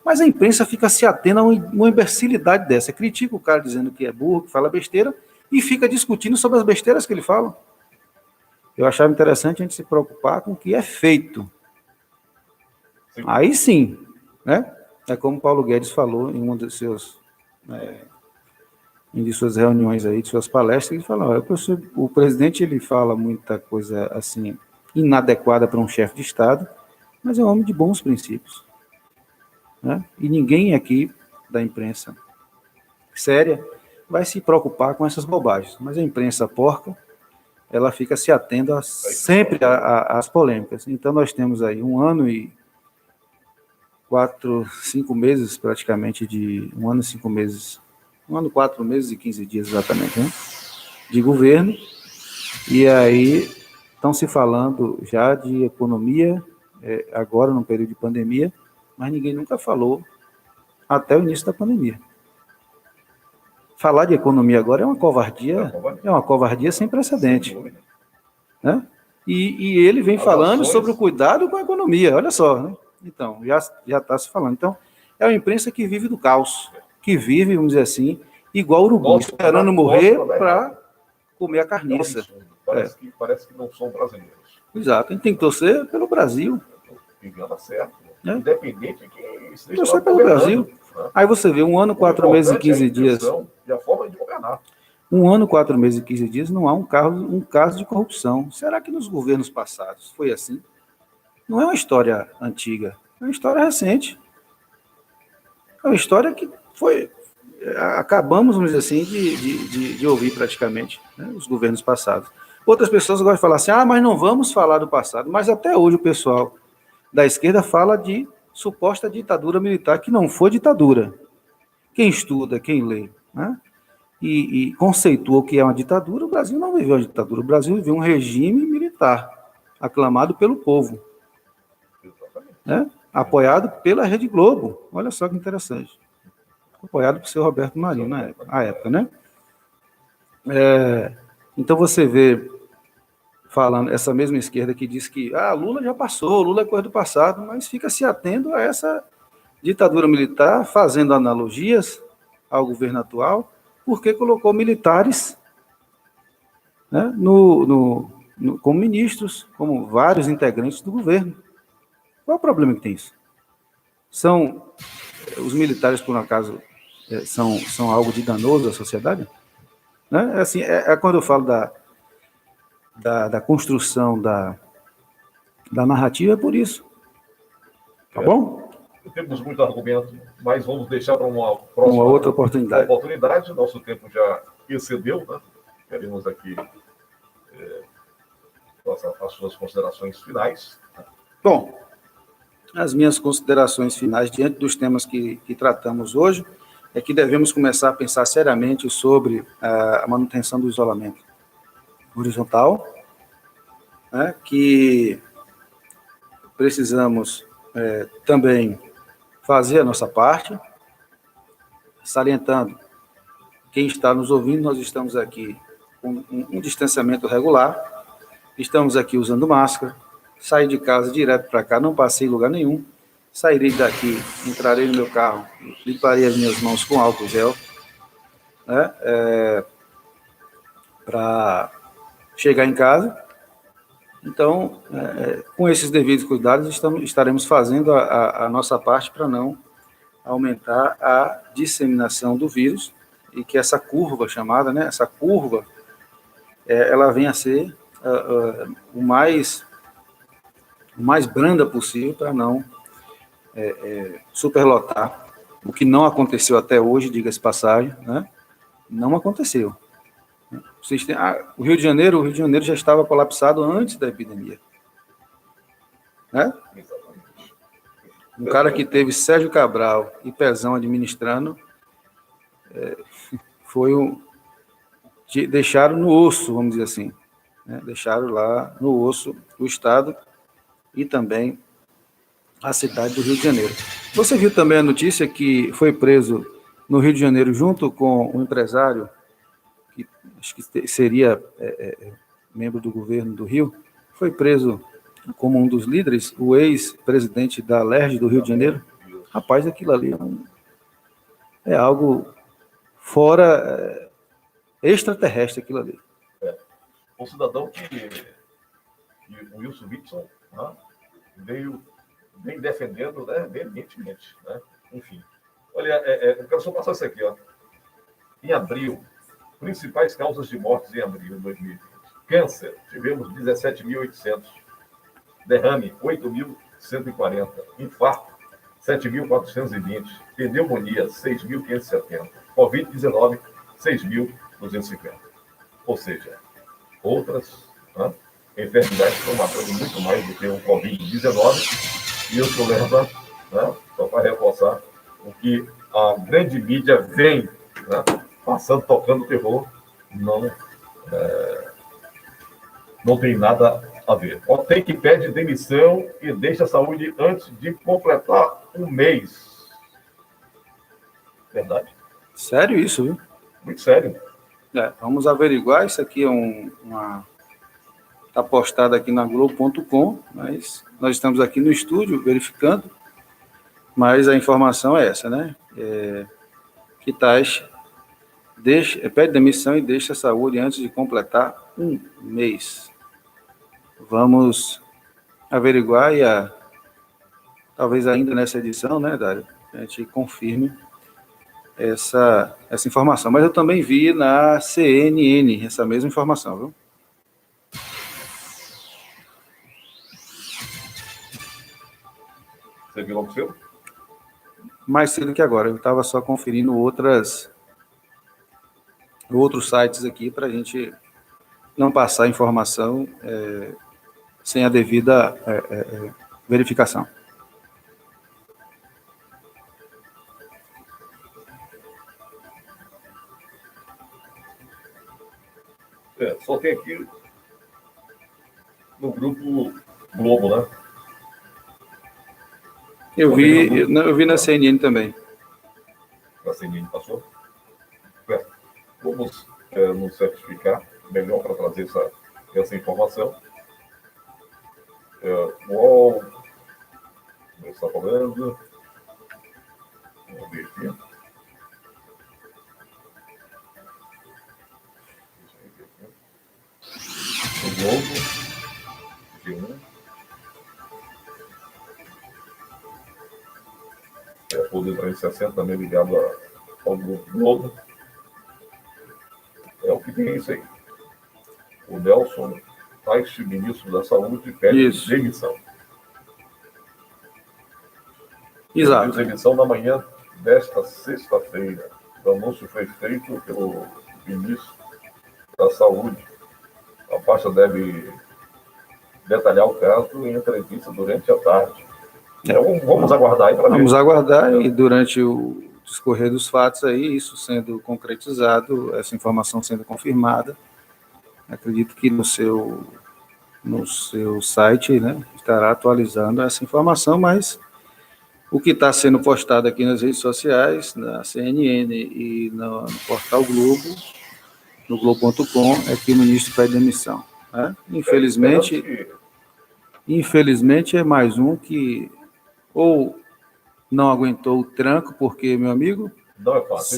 Mas a imprensa fica se atendo a uma imbecilidade dessa. Critica o cara dizendo que é burro, que fala besteira, e fica discutindo sobre as besteiras que ele fala. Eu achava interessante a gente se preocupar com o que é feito. Sim. Aí sim, né? É como Paulo Guedes falou em uma de suas reuniões aí, de suas palestras, ele falou, o presidente ele fala muita coisa assim inadequada para um chefe de Estado, mas é um homem de bons princípios. Né? E ninguém aqui da imprensa séria vai se preocupar com essas bobagens. Mas a imprensa porca, ela fica se atendo sempre às polêmicas. Então, nós temos aí 1 ano e 5 meses, praticamente, 1 ano e 5 meses, 1 ano, 4 meses e 15 dias, exatamente, né? De governo, e aí estão se falando já de economia, agora no período de pandemia, mas ninguém nunca falou até o início da pandemia. Falar de economia agora é uma covardia sem precedente. Né? E ele vem falando sobre o cuidado com a economia, olha só, né? Então, já está se falando. Então, é uma imprensa que vive do caos, que vive, vamos dizer assim, igual urubu, esperando morrer para comer a carniça. Parece que não são brasileiros. Exato, a gente tem que torcer pelo Brasil. Engana certo. Independente de que esteja torcer pelo Brasil. Aí você vê 1 ano, 4 meses e 15 dias. E a forma de governar. 1 ano, 4 meses e 15 dias não há um caso de corrupção. Será que nos governos passados foi assim? Não é uma história antiga, é uma história recente. É uma história que foi... Acabamos, vamos dizer assim, de ouvir praticamente, né, os governos passados. Outras pessoas gostam de falar assim, mas não vamos falar do passado. Mas até hoje o pessoal da esquerda fala de suposta ditadura militar, que não foi ditadura. Quem estuda, quem lê, né, e conceitua o que é uma ditadura, o Brasil não viveu uma ditadura. O Brasil viveu um regime militar, aclamado pelo povo. Né, apoiado pela Rede Globo. Olha só que interessante. Apoiado por seu Roberto Marinho na época, né? Então você vê falando essa mesma esquerda que diz que Lula já passou, Lula é coisa do passado, mas fica se atendo a essa ditadura militar, fazendo analogias ao governo atual, porque colocou militares, né, como ministros, como vários integrantes do governo. Qual é o problema que tem isso? Os militares, por um acaso, são algo de danoso à sociedade? Né? Assim, quando eu falo da construção da narrativa, é por isso. Tá bom? Temos muito argumento, mas vamos deixar para uma próxima outra oportunidade. Nosso tempo já excedeu, né? Queremos aqui as suas considerações finais. Bom, as minhas considerações finais diante dos temas que tratamos hoje é que devemos começar a pensar seriamente sobre a manutenção do isolamento horizontal, né, que precisamos também fazer a nossa parte, salientando, quem está nos ouvindo, nós estamos aqui com um distanciamento regular, estamos aqui usando máscara, saí de casa direto para cá, não passei em lugar nenhum, sairei daqui, entrarei no meu carro, limparei as minhas mãos com álcool gel, né, para chegar em casa. Então, com esses devidos cuidados, estaremos fazendo a nossa parte para não aumentar a disseminação do vírus e que essa curva chamada, né, essa curva, ela venha a ser o mais branda possível para não superlotar, o que não aconteceu até hoje, diga-se passagem, né? Não aconteceu. O Rio de Janeiro já estava colapsado antes da epidemia, né? Um cara que teve Sérgio Cabral e Pezão administrando, deixaram no osso, vamos dizer assim, né? Deixaram lá no osso o Estado e também a cidade do Rio de Janeiro. Você viu também a notícia que foi preso no Rio de Janeiro junto com um empresário que acho que seria membro do governo do Rio, foi preso como um dos líderes, o ex-presidente da LERJ do Rio de Janeiro. Rapaz, aquilo ali é algo fora extraterrestre, aquilo ali. Um cidadão que o Wilson Witson, né, vem defendendo, né, veementemente, né? Enfim. Olha, eu quero só passar isso aqui, ó. Em abril, principais causas de mortes em abril de 2020. Câncer, tivemos 17.800. Derrame, 8.140. Infarto, 7.420. Pneumonia, 6.570. Covid-19, 6.250. Ou seja, outras, né, enfermidades estão matando muito mais do que o Covid-19. E isso leva, né, só para reforçar, o que a grande mídia vem, né, passando, tocando terror, não tem nada a ver. Tem que pede demissão e deixa a saúde antes de completar um mês. Verdade? Sério isso, viu? Muito sério. Vamos averiguar, isso aqui está postado aqui na Globo.com, mas nós estamos aqui no estúdio verificando, mas a informação é essa, né? Que tais pede demissão e deixa a saúde antes de completar um mês. Vamos averiguar e talvez ainda nessa edição, né, Dário, a gente confirme essa informação. Mas eu também vi na CNN essa mesma informação, viu? Você viu logo cedo? Mais cedo que agora. Eu estava só conferindo outros sites aqui para a gente não passar informação sem a devida verificação. Só tem aqui no grupo Globo, né? Eu vi na CNN também. A CNN passou? Vamos nos certificar melhor para trazer essa informação. UOL está falando. Vamos ver aqui. Poder 360 também ligado ao Grupo Globo. É o que tem isso aí. O Nelson Tais, ministro da Saúde, pede demissão. Exato. Pediu demissão na manhã desta sexta-feira. O anúncio foi feito pelo ministro da Saúde. A pasta deve detalhar o caso em entrevista durante a tarde. Então, vamos aguardar aí para ver. Vamos aguardar e durante o discorrer dos fatos aí, isso sendo concretizado, essa informação sendo confirmada, acredito que no seu site, né, estará atualizando essa informação, mas o que está sendo postado aqui nas redes sociais, na CNN e no portal Globo, no Globo.com, é que o ministro pede demissão. Né? Infelizmente é mais um que ou não aguentou o tranco, porque, meu amigo, não é fácil.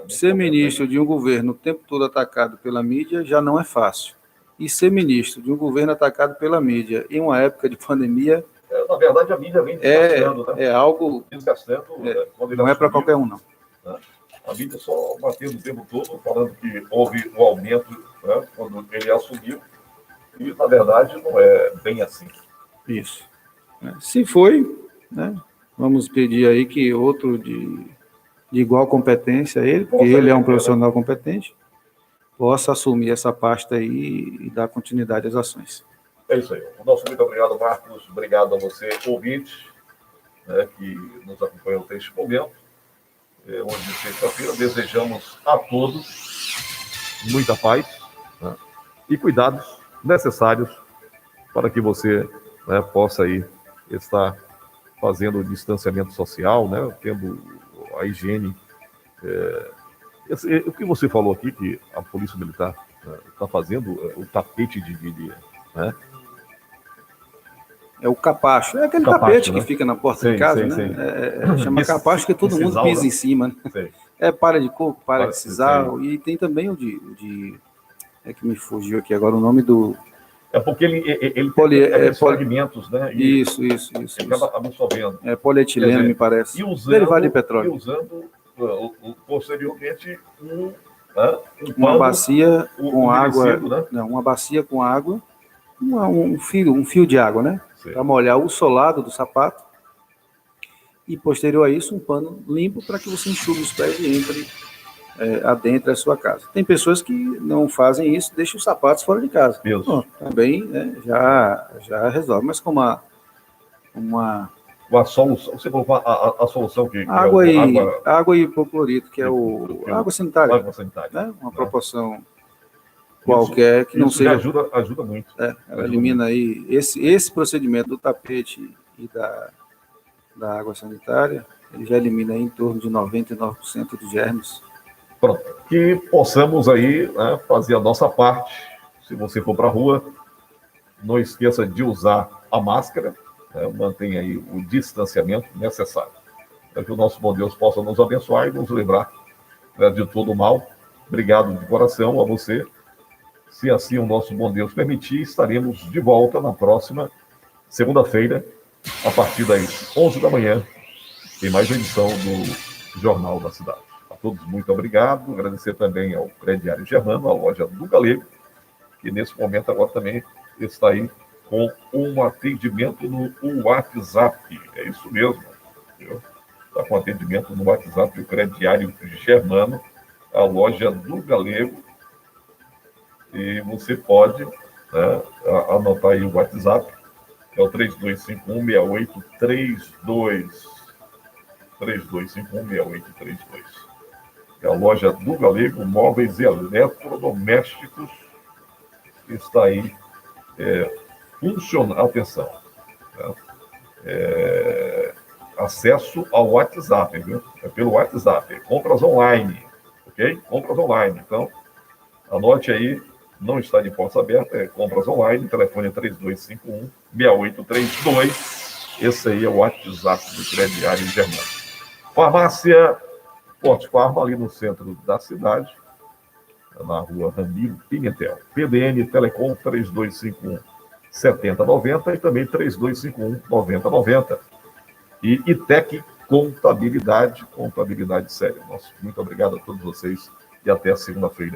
Ser ministro de um governo o tempo todo atacado pela mídia já não é fácil. E ser ministro de um governo atacado pela mídia em uma época de pandemia... na verdade, a mídia vem desgastando, né? É algo... não é para qualquer um, não. Né? A mídia só batendo o tempo todo, falando que houve um aumento, né, quando ele assumiu. E, na verdade, não é bem assim. Isso. Se foi, né, vamos pedir aí que outro de igual competência a ele, porque ele é um profissional competente, possa assumir essa pasta aí e dar continuidade às ações. É isso aí. O nosso muito obrigado, Marcos. Obrigado a você, ouvinte, né, que nos acompanhou até este momento. Hoje, sexta-feira, desejamos a todos muita paz, né, e cuidados necessários para que você, né, possa aí estar fazendo o distanciamento social, né, tendo a higiene. O que você falou aqui, que a Polícia Militar está fazendo, o tapete né? É o capacho. É aquele tapete, né, que fica na porta de casa, né? Chama capacho, que todo mundo pisa em cima. Né? É palha de coco, palha de sisal, e tem também o de... É que me fugiu aqui agora o nome do... É porque ele tem fragmentos, né? E isso. Acaba absorvendo. É polietileno, me parece. Derivado de petróleo. E usando, posteriormente, uma bacia com água... Né? Não, uma bacia com água, um fio de água, né? Para molhar o solado do sapato. E, posterior a isso, um pano limpo para que você enxugue os pés e entre adentro da sua casa. Tem pessoas que não fazem isso, deixam os sapatos fora de casa. Bom, também, né, já resolve. Mas com uma solução, você falou a solução que água e hipoclorito, que é água sanitária. Água sanitária. Né? Uma proporção qualquer que não seja... Ajuda muito. Ela elimina aí esse procedimento do tapete e da água sanitária, ele já elimina aí em torno de 99% dos germes. Pronto. Que possamos aí, né, fazer a nossa parte. Se você for para a rua, não esqueça de usar a máscara, né, mantenha aí o distanciamento necessário. Para que o nosso bom Deus possa nos abençoar e nos livrar, né, de todo o mal. Obrigado de coração a você. Se assim o nosso bom Deus permitir, estaremos de volta na próxima segunda-feira, a partir das 11 da manhã, em mais uma edição do Jornal da Cidade. A todos, muito obrigado. Agradecer também ao Crediário Germano, a loja do Galego, que nesse momento agora também está aí com um atendimento no WhatsApp. É isso mesmo. Está com atendimento no WhatsApp, o Crediário Germano, a loja do Galego. E você pode, né, anotar aí o WhatsApp, que é o 3251-6832. 3251-6832. É a loja do Galego, móveis e eletrodomésticos, está aí funcionando. Atenção, né? Acesso ao WhatsApp, viu? É pelo WhatsApp, compras online, ok? Compras online. Então, anote aí, não está de porta aberta, compras online, telefone é 3251-6832. Esse aí é o WhatsApp do Crediário Germano. Farmácia Forte Farma, ali no centro da cidade, na rua Ramiro Pimentel. PDN Telecom 3251-7090 e também 3251-9090. E ITEC contabilidade séria. Muito obrigado a todos vocês e até segunda-feira.